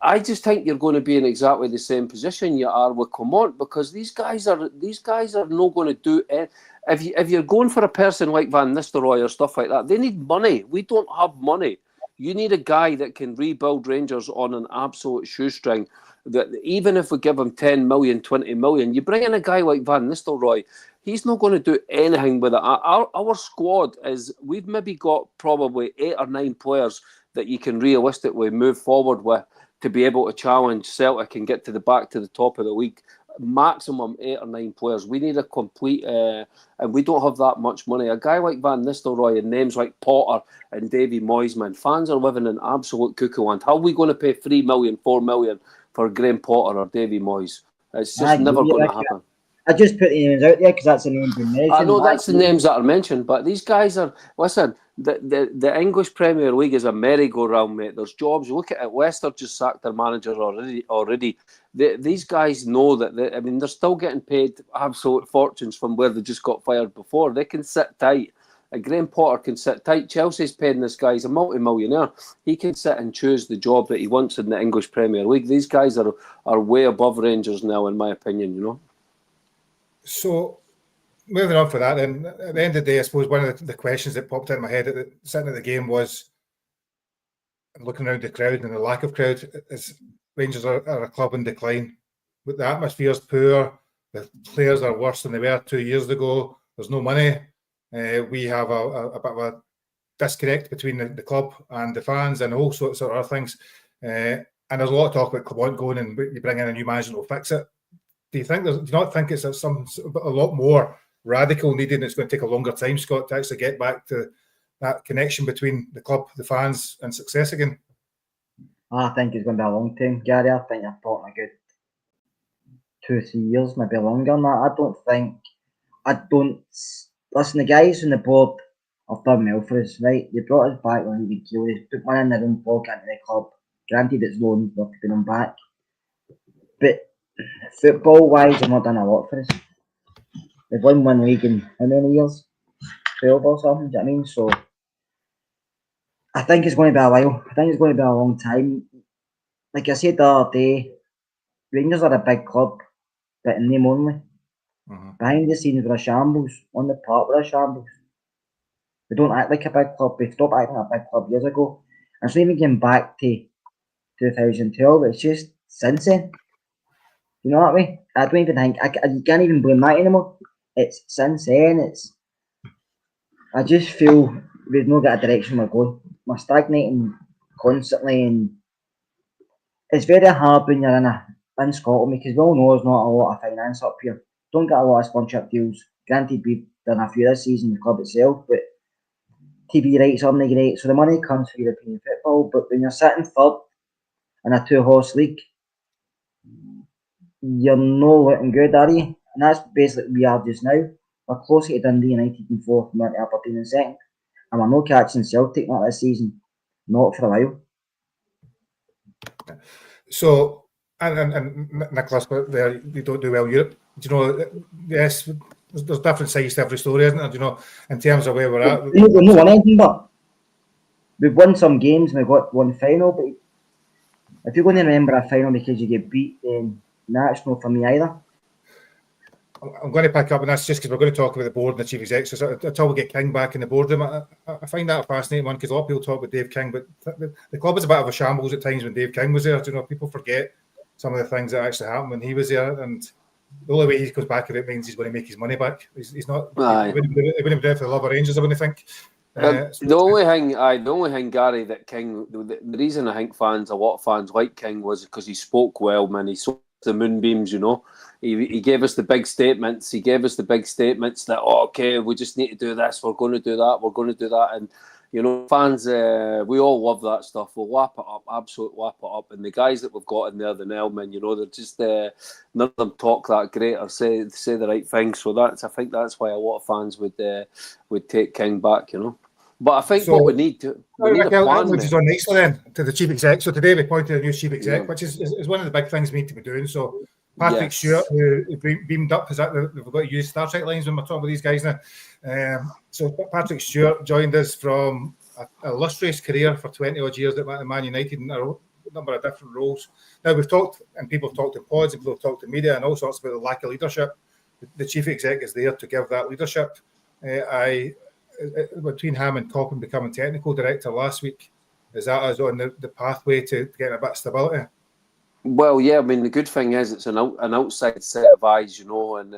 I just think you're going to be in exactly the same position you are with Clement, because these guys are not going to do it. If you're going for a person like Van Nistelrooy or stuff like that, they need money. We don't have money. You need a guy that can rebuild Rangers on an absolute shoestring. That even if we give him 10 million, 20 million, you bring in a guy like Van Nistelrooy, he's not going to do anything with it. Our squad is, we've maybe got probably 8 or 9 players that you can realistically move forward with to be able to challenge Celtic and get to the top of the league. Maximum 8 or 9 players. We need a complete, and we don't have that much money. A guy like Van Nistelrooy and names like Potter and Davy Moyes, man, fans are living in absolute cuckoo land. How are we going to pay 3 million, 4 million for Graham Potter or Davy Moyes? It's just never going to happen. I just put the names out there because that's the names being mentioned. I know that's the names that are mentioned, but these guys are, listen, the English Premier League is a merry-go-round, mate. There's jobs. Look at it. Leicester just sacked their manager already. These guys know that, they're still getting paid absolute fortunes from where they just got fired before. They can sit tight. Graham Potter can sit tight. Chelsea's paying this guy. He's a multi-millionaire. He can sit and choose the job that he wants in the English Premier League. These guys are way above Rangers now, in my opinion, you know. So, moving on for that, then, at the end of the day, I suppose one of the questions that popped in my head sitting at the game was, looking around the crowd and the lack of crowd, is Rangers are a club in decline. But the atmosphere is poor, the players are worse than they were 2 years ago, there's no money, we have a bit of a disconnect between the club and the fans and all sorts of other things. And there's a lot of talk about Clement going and you bring in a new manager will fix it. Do you not think it's a lot more radical needed and it's going to take a longer time, Scott, to actually get back to that connection between the club, the fans and success again? I think it's going to be a long time, Gary. I think I've talked a good 2 or 3 years, maybe longer than that. Listen, the guys on the board have done well for us, right? They brought us back when we killed us, put money in their own pocket into the club. Granted, it's loans, we're keeping them back. But football-wise, they've not done a lot for us. They've won one league in how many years? 12 or something, do you know what I mean? So, I think it's going to be a while. I think it's going to be a long time. Like I said the other day, Rangers are a big club, but in name only. Mm-hmm. Behind the scenes, we're a shambles. On the park, we're a shambles. We don't act like a big club. We stopped acting like a big club years ago. And so even getting back to 2012, it's just since then. You know what I mean? I don't even think, you can't even blame that anymore. It's since then, I just feel we've not got a direction we're going. We're stagnating constantly, and it's very hard when you're in Scotland, because we all know there's not a lot of finance up here. Don't get a lot of sponsorship deals. Granted, we've done a few this season, the club itself, but TV rights aren't great, so the money comes for European football. But when you're sitting third in a 2-horse league, you're not looking good, are you? And that's basically what we are just now. We're closer to Dundee United in 4th, not to Aberdeen in 2nd. And we're not catching Celtic not this season. Not for a while. So, and Nicholas, there you don't do well in Europe. Do you know, yes, there's different sides to every story, isn't there? Do you know, in terms of where we're at? We've not won anything, but we've won some games and we've got one final. But if you're going to remember a final because you get beat, then that's not for me either. I'm going to pick up on this just because we're going to talk about the board and the chief executive. So until we get King back in the boardroom, I find that a fascinating one because a lot of people talk about Dave King, but the club was a bit of a shambles at times when Dave King was there. Do you know, people forget some of the things that actually happened when he was there, and the only way he goes back, it means he's going to make his money back. He's not. He wouldn't be there for the love of Rangers, I wouldn't think. The only thing, Gary, that King, the reason I think a lot of fans like King was because he spoke well, man. He saw the moonbeams, you know. He gave us the big statements. He gave us the big statements that, okay, we just need to do this. We're going to do that. We're going to do that. And, you know, fans, we all love that stuff. We'll lap it up, absolutely lap it up. And the guys that we've got in there, the Nelman, you know, they're just, none of them talk that great or say the right thing. So I think that's why a lot of fans would take King back, you know. But I think what we need a plan. Which is on nicely then to the chief exec. So today we appointed a new chief exec, which is one of the big things we need to be doing. So Patrick Stewart, who beamed up, is that we've got to use Star Trek lines when we're talking about these guys now. So Patrick Stewart joined us from an illustrious career for 20 odd years at Man United in a number of different roles. Now we've talked, and people have talked in pods, and people have talked to media and all sorts about the lack of leadership. The chief exec is there to give that leadership. Between him and Coppin becoming technical director last week, is that us on the pathway to getting a bit of stability? Well, yeah, I mean, the good thing is it's an outside set of eyes, you know, and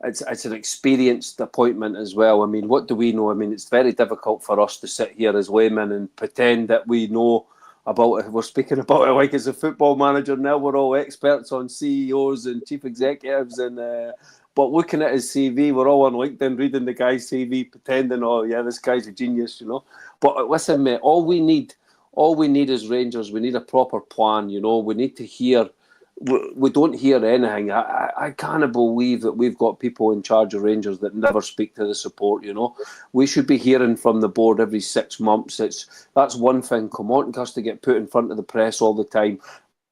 it's an experienced appointment as well. I mean, what do we know? I mean, it's very difficult for us to sit here as laymen and pretend that we know about it. We're speaking about it like as a football manager now. We're all experts on CEOs and chief executives, and but looking at his CV, we're all on LinkedIn reading the guy's CV, pretending, oh yeah, this guy's a genius, you know. But listen, mate, all we need as Rangers, we need a proper plan, you know. We need to hear. We don't hear anything. I can't believe that we've got people in charge of Rangers that never speak to the support, you know. We should be hearing from the board every 6 months. That's one thing. Comonk has to get put in front of the press all the time.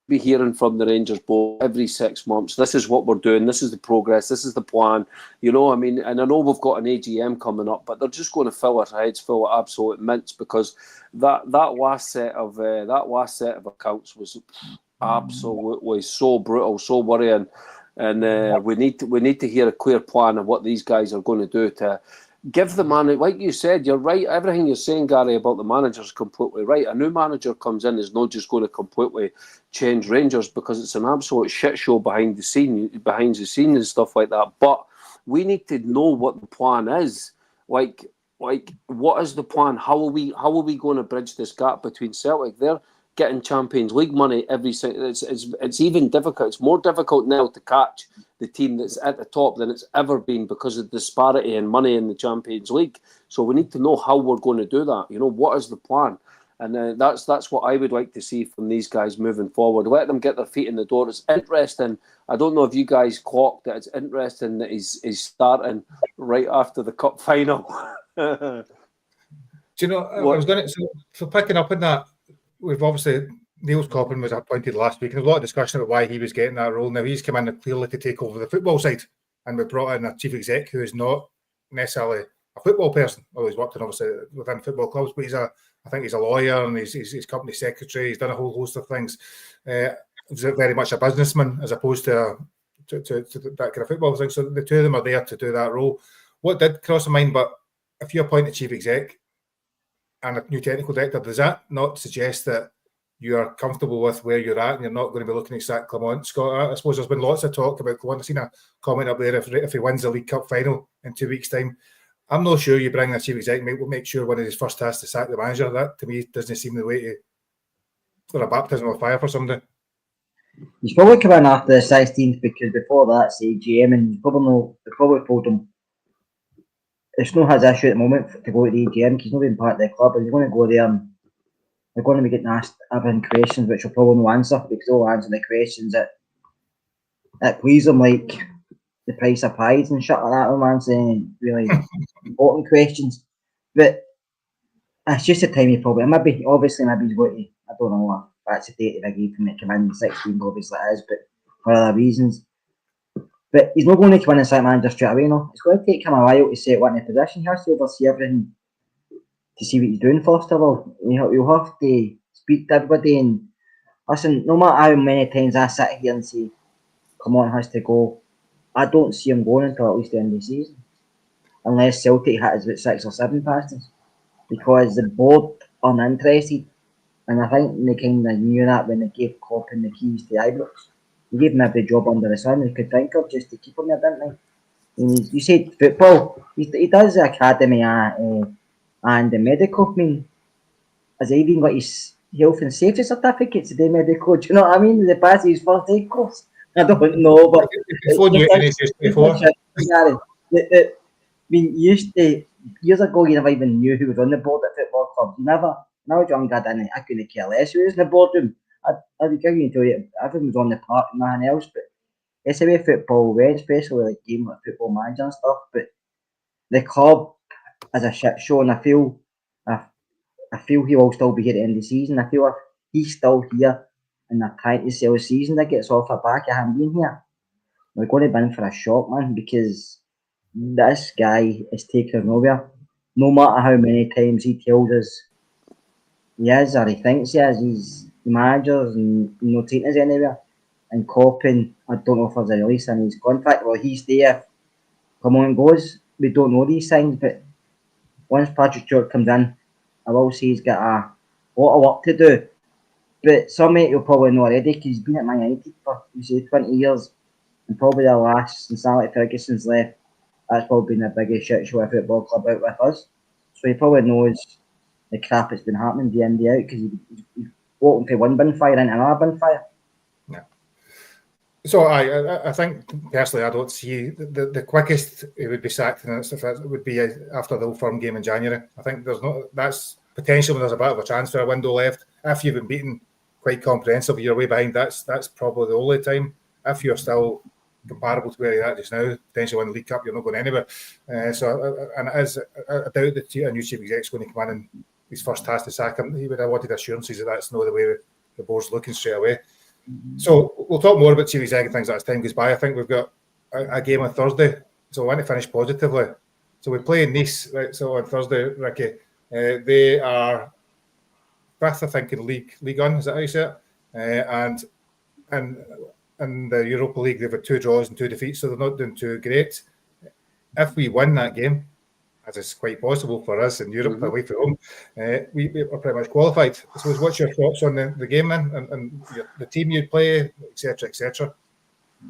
Be hearing from the Rangers board every 6 months. This is what we're doing. This is the progress. This is the plan. You know, I mean, and I know we've got an AGM coming up, but they're just going to fill our heads full of absolute mints, because that last set of accounts was absolutely so brutal, so worrying, and we need to hear a clear plan of what these guys are going to do to give the man. Like you said, you're right. Everything you're saying, Gary, about the manager is completely right. A new manager comes in is not just going to completely change Rangers, because it's an absolute shit show behind the scene and stuff like that. But we need to know what the plan is. Like what is the plan? How are we going to bridge this gap between Celtic? They're getting Champions League money every single. It's even difficult. It's more difficult now to catch the team that's at the top than it's ever been, because of the disparity in money in the Champions League. So we need to know how we're going to do that. You know, what is the plan? And that's what I would like to see from these guys moving forward. Let them get their feet in the door. It's interesting. I don't know if you guys clocked that. It's interesting that he's starting right after the cup final. Do you know? I was going to so picking up on that. We've obviously, Niels Coppin was appointed last week, and there was a lot of discussion about why he was getting that role. Now he's come in clearly to take over the football side, and we brought in a chief exec who is not necessarily a football person. Well, he's worked in obviously within football clubs, but I think he's a lawyer, and he's company secretary. He's done a whole host of things. He's very much a businessman as opposed to that kind of football thing. So the two of them are there to do that role. What did cross my mind, but if you appoint a chief exec and a new technical director, does that not suggest that you are comfortable with where you're at and you're not going to be looking to sack Clement, Scott? I suppose there's been lots of talk about Clement. I've seen a comment up there if he wins the League Cup final in 2 weeks' time. I'm not sure you bring a chief exec, we'll make sure one of his first tasks to sack the manager. That to me doesn't seem the way to for a baptism of fire for somebody. He's probably come in after the 16th, because before that's the AGM, and they probably told him it's not his issue at the moment to go to the AGM, because he's not being part of the club, and he's going to go there and they're going to be getting asked having questions which will probably no answer, because they'll answer the questions that please them, like the price of pies and shit like that. I'm answering really important questions, but it's just a tiny problem. Maybe he's going to, I don't know, that's the date they've agreed to make him in, the 16th obviously it is, but for other reasons. But he's not going to come in and sack manager straight away, no. It's going to take him a while to set one in a position. He has to oversee everything to see what he's doing first of all. You'll have to speak to everybody and listen. No matter how many times I sit here and say, come on, has to go, I don't see him going until at least the end of the season, unless Celtic hit about 6 or 7 past us, because the board aren't interested, and I think they kind of knew that when they gave Coppin the keys to Ibrox. They gave him every job under the sun they could think of just to keep him there, didn't they? And you said football, he does the academy and the medical. I mean, has he even got his health and safety certificate to do medical? Do you know what I mean? Does he pass his first aid course? I don't know, but I mean, years ago, you never even knew who was on the board at football clubs. You never. Now, John got in, I couldn't care less who was in the boardroom. I'd give you to you, everyone was on the park and nothing else, but it's the way football went, especially like game like Football Manager and stuff. But the club is a shit show, and I feel he will still be here at the end of the season. I feel if he's still here and they're trying to sell season tickets off the back of him being here, we're going to be in for a shock, man, because this guy is taking us nowhere. No matter how many times he tells us he is or he thinks he is, the managers and not taking us anywhere. And Coppin, I don't know if there's a release in his contract, well, he's there. Come on, goes. We don't know these things, but once Patrick Stewart comes in, I will say he's got a lot of work to do. But some of it you'll probably know already because he's been at Man United for 20 years, and probably the last since Alex Ferguson's left, that's probably been the biggest shit show a football club out with us. So he probably knows the crap that's been happening day in, day out because he's walking from one bin fire into another bin fire. Yeah. So I think personally I don't see the quickest it would be sacked in this it would be after the Old Firm game in January. I think that's potentially when there's a bit of a transfer window left. If you've been beaten quite comprehensively, you're way behind. That's probably the only time. If you're still comparable to where you're at just now, potentially win the League Cup, you're not going anywhere. And it is, I doubt that a new chief exec's going to come in and his first task to sack him. He would have wanted assurances that that's not the way the board's looking straight away. So we'll talk more about chief exec and things as time goes by. I think we've got a game on Thursday, so I want to finish positively. So we play in Nice, right? So on Thursday, Ricky, they are fifth, I think, in League One. Is that how you say it? And in the Europa League, they've had 2 draws and 2 defeats, so they're not doing too great. If we win that game, as is quite possible for us in Europe, away from home, we are pretty much qualified. I suppose, what's your thoughts on the game then, and the team you'd play, etc., etc.?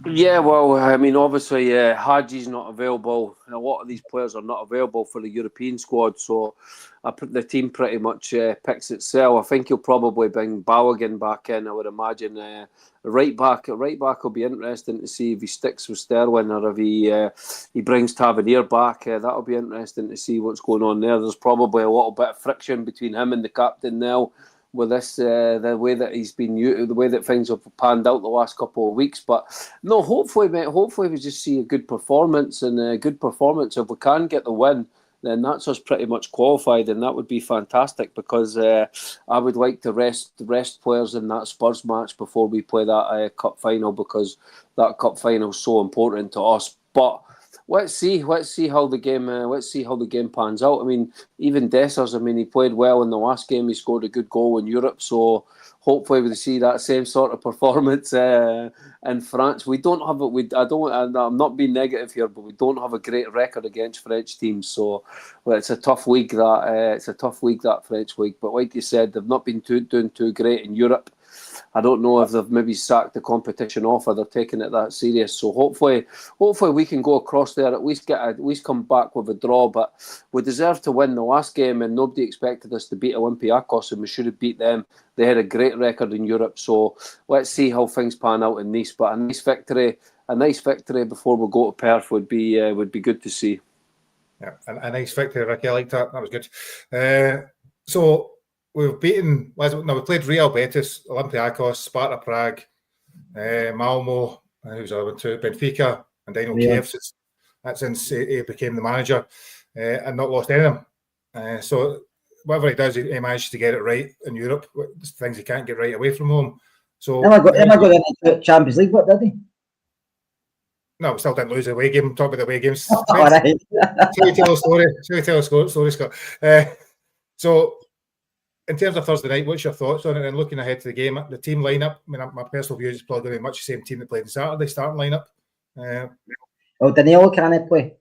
Yeah, well, I mean, obviously, Hadji's not available, and a lot of these players are not available for the European squad, so the team pretty much picks itself. I think he'll probably bring Balogun back in, I would imagine. Right back will be interesting to see if he sticks with Sterling or if he brings Tavernier back. That'll be interesting to see what's going on there. There's probably a little bit of friction between him and the captain now, with this, the way that he's been, the way that things have panned out the last couple of weeks. But no, hopefully, mate, hopefully we just see a good performance, and a good performance. If we can get the win, then that's us pretty much qualified, and that would be fantastic, because I would like to rest players in that Spurs match before we play that cup final, because that cup final is so important to us. But let's see how the game pans out. I mean, even Dessers, I mean, he played well in the last game. He scored a good goal in Europe, so hopefully we'll see that same sort of performance in France. We don't have it. I'm not being negative here, but we don't have a great record against French teams. So, well, it's a tough week that French week. But like you said, they've not been doing too great in Europe. I don't know if they've maybe sacked the competition off, or they're taking it that serious. So hopefully we can go across there, at least come back with a draw. But we deserve to win the last game, and nobody expected us to beat Olympiacos, and we should have beat them. They had a great record in Europe, so let's see how things pan out in Nice. But a nice victory before we go to Perth would be good to see. Yeah, a nice victory, Ricky. I liked that. That was good. So we've beaten. We played Real Betis, Olympiacos, Sparta Prague, Malmo, who's the other one too, Benfica, and Dino Kiev. Since he became the manager, and not lost any of them. So whatever he does, he manages to get it right in Europe. Things he can't get right away from home. So Am I got into the Champions League? What did he? No, we still didn't lose the away game. Talk about the away games. All right. Shall we tell a story, Scott? So, in terms of Thursday night, what's your thoughts on it? And looking ahead to the game, the team lineup. I mean, my personal view is probably going to be much the same team that played on Saturday. Starting lineup. Well, Danilo can't play,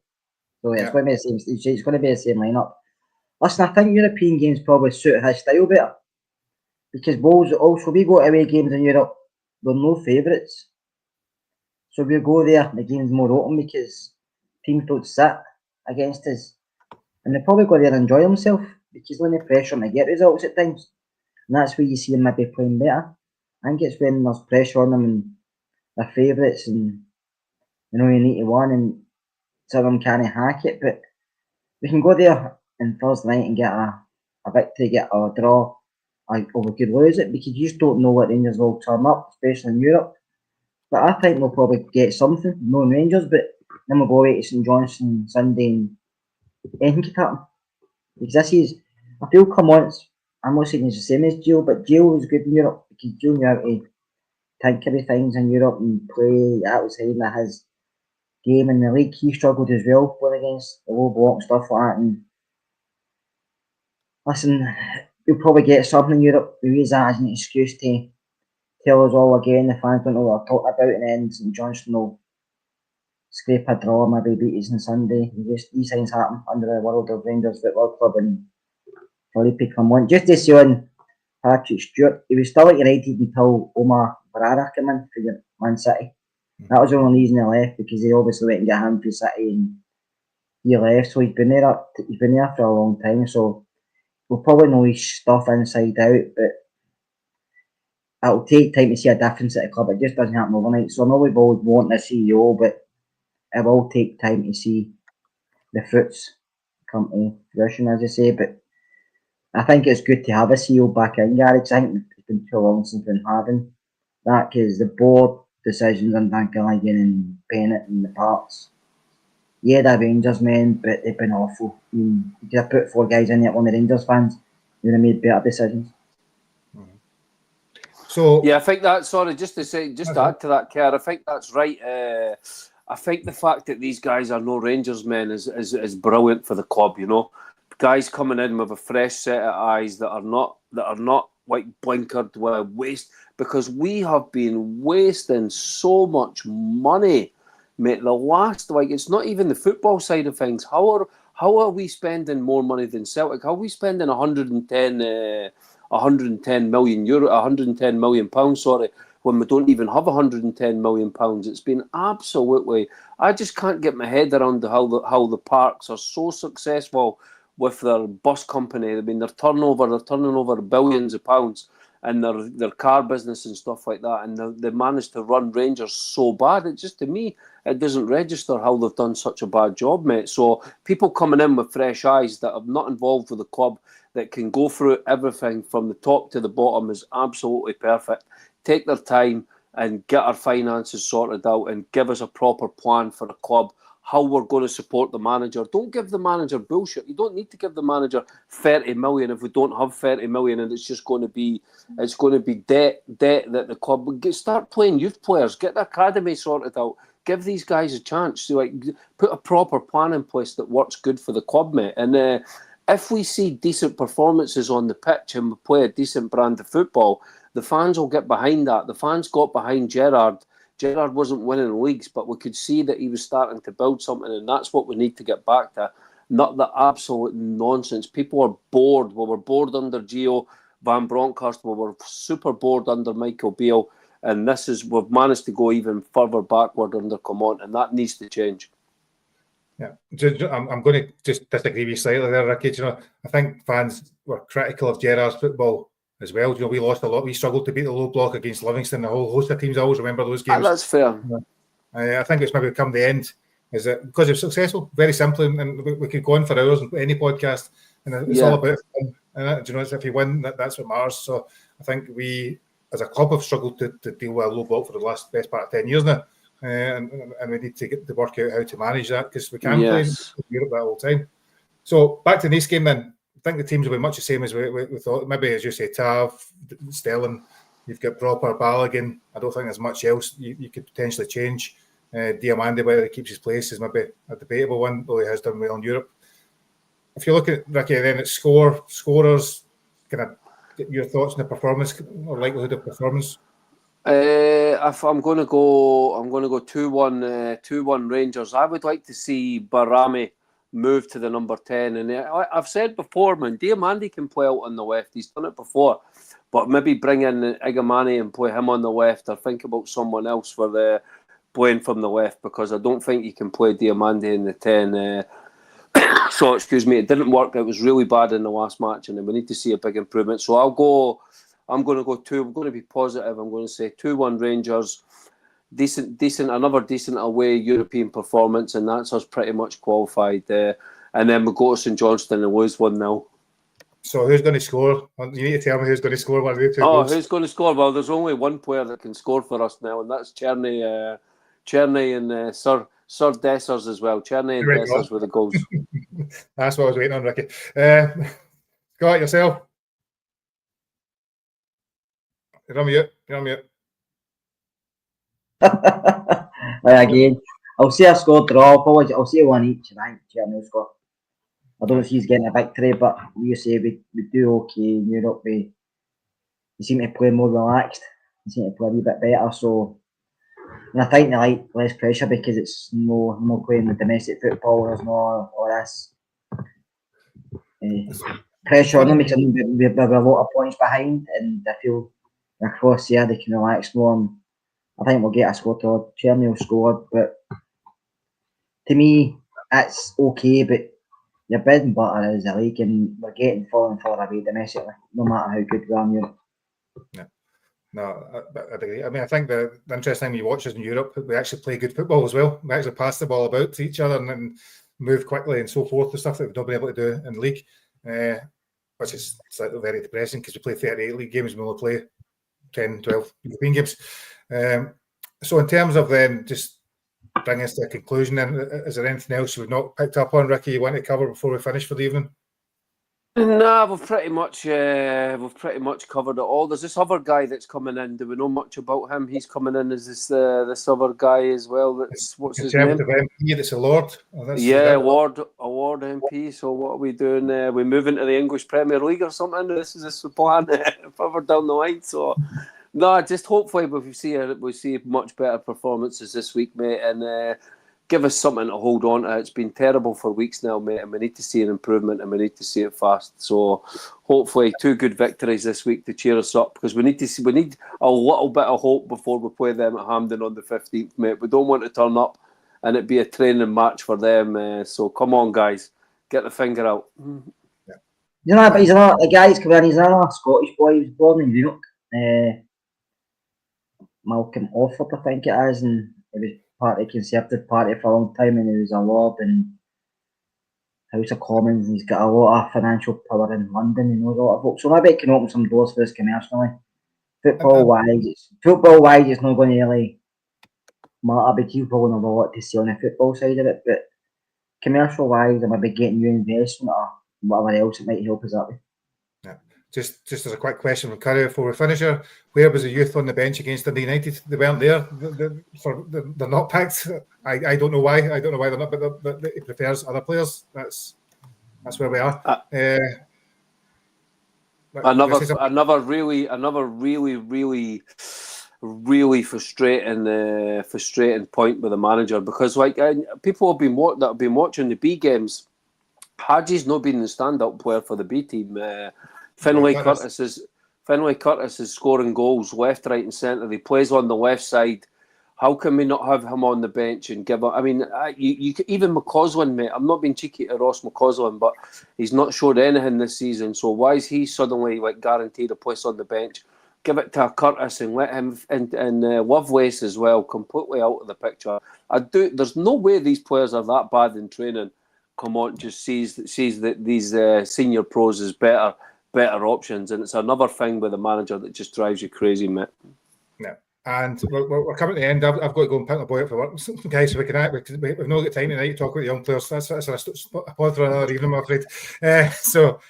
so it's going to be the same. It's going to be the same lineup. Listen, I think European games probably suit his style better, because we go to away games in Europe, we're no favourites. So we go there, the game's more open because teams don't sit against us. And they probably go there and enjoy themselves, because when they pressure them to get results at times. And that's where you see them maybe playing better. I think it's when there's pressure on them and they're favourites, and you need to win, and some of them can't hack it. But we can go there on Thursday night and get a victory, get a draw, or we could lose it, because you just don't know what Rangers will turn up, especially in Europe. But I think we'll probably get something, knowing Rangers, but then we'll go away to St Johnstone Sunday and anything could happen. Because this is, I feel come once, I'm not saying it's the same as Gio, but Gio was good in Europe, because Gio knew how to tinkery things in Europe and play outside of his game in the league. He struggled as well playing against the low block and stuff like that. And listen, you'll probably get something in Europe. We use that as an excuse to tell us all again the fans don't know what they're talking about, and then St Johnstone will scrape a draw, maybe beat us on Sunday. These things happen under the world of Rangers Football Club, and Felipe come on. Just to see on Patrick Stewart, he was still at United until Omar Barara came in for Man City. That was the only reason he left, because they obviously went and got him for City and he left. So he's been there for a long time. So we'll probably know his stuff inside out, but it'll take time to see a difference at the club. It just doesn't happen overnight. So I know we've always wanted a CEO, but it will take time to see the fruits come to fruition, as I say. But I think it's good to have a CEO back in, Gary, because I think it's been too long since we've been having that, because the board decisions on Dan Gilligan and Bennett and the parts, yeah, they're Rangers men, but they've been awful. You could have put 4 guys in there, one of the Rangers fans, they would have made better decisions. So yeah, I think that. Sorry, just to add to that, Kerr. I think that's right. I think the fact that these guys are no Rangers men is brilliant for the club. You know, guys coming in with a fresh set of eyes that are not like blinkered with waste, because we have been wasting so much money, mate. The last, like, it's not even the football side of things. How are we spending more money than Celtic? How are we spending 110 million euro, 110 million pounds, sorry, when we don't even have 110 million pounds? It's been absolutely, I just can't get my head around how the Parks are so successful with their bus company. I mean, they're turning over billions of pounds in their car business and stuff like that, and they managed to run Rangers so bad. It just, to me, it doesn't register how they've done such a bad job, mate. So people coming in with fresh eyes that are not involved with the club, that can go through everything from the top to the bottom, is absolutely perfect. Take their time and get our finances sorted out and give us a proper plan for the club, how we're going to support the manager. Don't give the manager bullshit. You don't need to give the manager 30 million if we don't have 30 million, and it's just going to be debt that the club start playing youth players, get the academy sorted out, give these guys a chance to, like, put a proper plan in place that works good for the club, mate. And if we see decent performances on the pitch and we play a decent brand of football, the fans will get behind that. The fans got behind Gerrard. Gerrard wasn't winning leagues, but we could see that he was starting to build something, and that's what we need to get back to. Not the absolute nonsense. People are bored. We were bored under Gio Van Bronckhorst. We were super bored under Michael Beale. And we've managed to go even further backward under Coman, and that needs to change. Yeah, I'm going to just disagree with you slightly there, Ricky. You know, I think fans were critical of Gerrard's football as well. You know, we lost a lot. We struggled to beat the low block against Livingston. A whole host of teams. I always remember those games. That's fair. I think it's maybe come the end. Is it because it was successful? Very simply, and we could go on for hours on any podcast, and it's all about fun. And you know, if you win, that's what matters. So I think we, as a club, have struggled to deal with a low block for the best part of 10 years now. And we need to get to work out how to manage that, because we can't play in Europe that whole time. So back to this game then. I think the teams will be much the same as we thought. Maybe, as you say, Tav, Stelling, you've got proper Balogun. I don't think there's much else you could potentially change. Diamande, whether he keeps his place, is maybe a debatable one, though he has done well in Europe. If you look at Ricky, then it's scorers, kind of get your thoughts on the performance or likelihood of performance. If I'm going to go 2-1 Rangers. I would like to see Barami move to the number 10. And I've said before, man, Diamande can play out on the left. He's done it before. But maybe bring in Igamani and play him on the left, or think about someone else for the playing from the left, because I don't think you can play Diamande in the 10. So, excuse me, it didn't work. It was really bad in the last match, and we need to see a big improvement. So I'm going to go 2. I'm going to be positive. I'm going to say 2-1 Rangers. Another decent away European performance, and that's us pretty much qualified. And then we go to St Johnstone and lose 1-0. So who's going to score? You need to tell me who's going to score one of the two goals. Who's going to score? Well, there's only one player that can score for us now, and that's Cherney and Sir Dessers as well. Cherney and Dessers with the goals. That's what I was waiting on, Ricky. Scott, yourself. You're on mute. Again, I'll say a score draw. Probably, I'll say one each. I think Cherney will score. I don't see he's getting a victory, but you say we do okay in Europe. We seem to play more relaxed. We seem to play a wee bit better. So, and I think they like less pressure because it's no playing the domestic football. There's no all this pressure on them because we're a lot of points behind, and I feel across here they can relax more. And I think we'll get a score to Cherney will score, but to me, it's okay. But your bread and butter is the league, and we're getting far and far away domestically, no matter how good we are in Europe. No, I agree. I mean, I think the interesting thing when you watch us in Europe, we actually play good football as well. We actually pass the ball about to each other and move quickly and so forth, the stuff that we've not been able to do in the league, which is slightly very depressing because we play 38 league games, we only play 10, 12 European games. So in terms of then just bringing us to a conclusion, then, is there anything else you've not picked up on, Ricky, you want to cover before we finish for the evening? No, we've pretty much covered it all. There's this other guy that's coming in. Do we know much about him? He's coming in as this other guy as well. What's his name? MP, that's a Lord. Award MP. So what are we doing? We move into the English Premier League or something? This is the plan further down the line. So no, just hopefully we see much better performances this week, mate, and give us something to hold on to. It's been terrible for weeks now, mate, and we need to see an improvement, and we need to see it fast. So hopefully 2 good victories this week to cheer us up, because we need a little bit of hope before we play them at Hampden on the 15th, mate. We don't want to turn up and it be a training match for them. So come on, guys, get the finger out. Yeah. You know, but the guy who's coming in, he's another Scottish boy. He was born in York. Malcolm Offord, I think it is, and he was part of the Conservative Party for a long time, and he was a Lord in House of Commons, and he's got a lot of financial power in London, he knows a lot of folks. So maybe it can open some doors for us commercially. Football wise, it's not going to really matter because you probably have a lot to say on the football side of it, but commercial wise, I might be getting you investment or whatever else it might help us out with. Yeah. Just as a quick question from Curry before we finish here, where was the youth on the bench against Dundee United? They weren't there. They're not picked. I don't know why. I don't know why they're not, but he prefers other players. That's where we are. Another really frustrating point with the manager, because people have been watching the B games. Haji's not been the stand-up player for the B team. Finlay Curtis is scoring goals left, right, and centre. He plays on the left side. How can we not have him on the bench and give him? I mean, even McCausland, mate. I'm not being cheeky to Ross McCausland, but he's not showed anything this season. So why is he suddenly guaranteed a place on the bench? Give it to Curtis and let him and Lovelace as well, completely out of the picture. There's no way these players are that bad in training. Come on, just sees that these senior pros is better options, and it's another thing with the manager that just drives you crazy, mate. Yeah, and we're coming to the end. I've got to go and pick my boy up for work, guys. So we've not got time tonight to talk about the young players. That's a pod for another evening, I'm afraid. So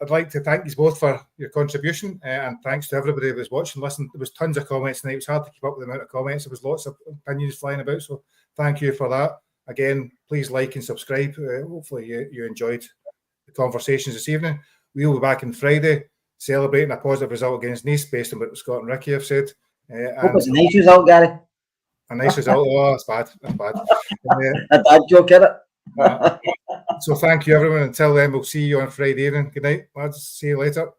I'd like to thank you both for your contribution, and thanks to everybody who was watching. Listen, there was tons of comments tonight. It was hard to keep up with the amount of comments. There was lots of opinions flying about. So thank you for that. Again, please like and subscribe. Hopefully you enjoyed the conversations this evening. We'll be back on Friday celebrating a positive result against Nice based on what Scott and Ricky have said. Hope it's a nice result, Gary. A nice result. Oh, that's bad. I'd joke at it. So thank you, everyone. Until then, we'll see you on Friday evening. Good night, lads. See you later.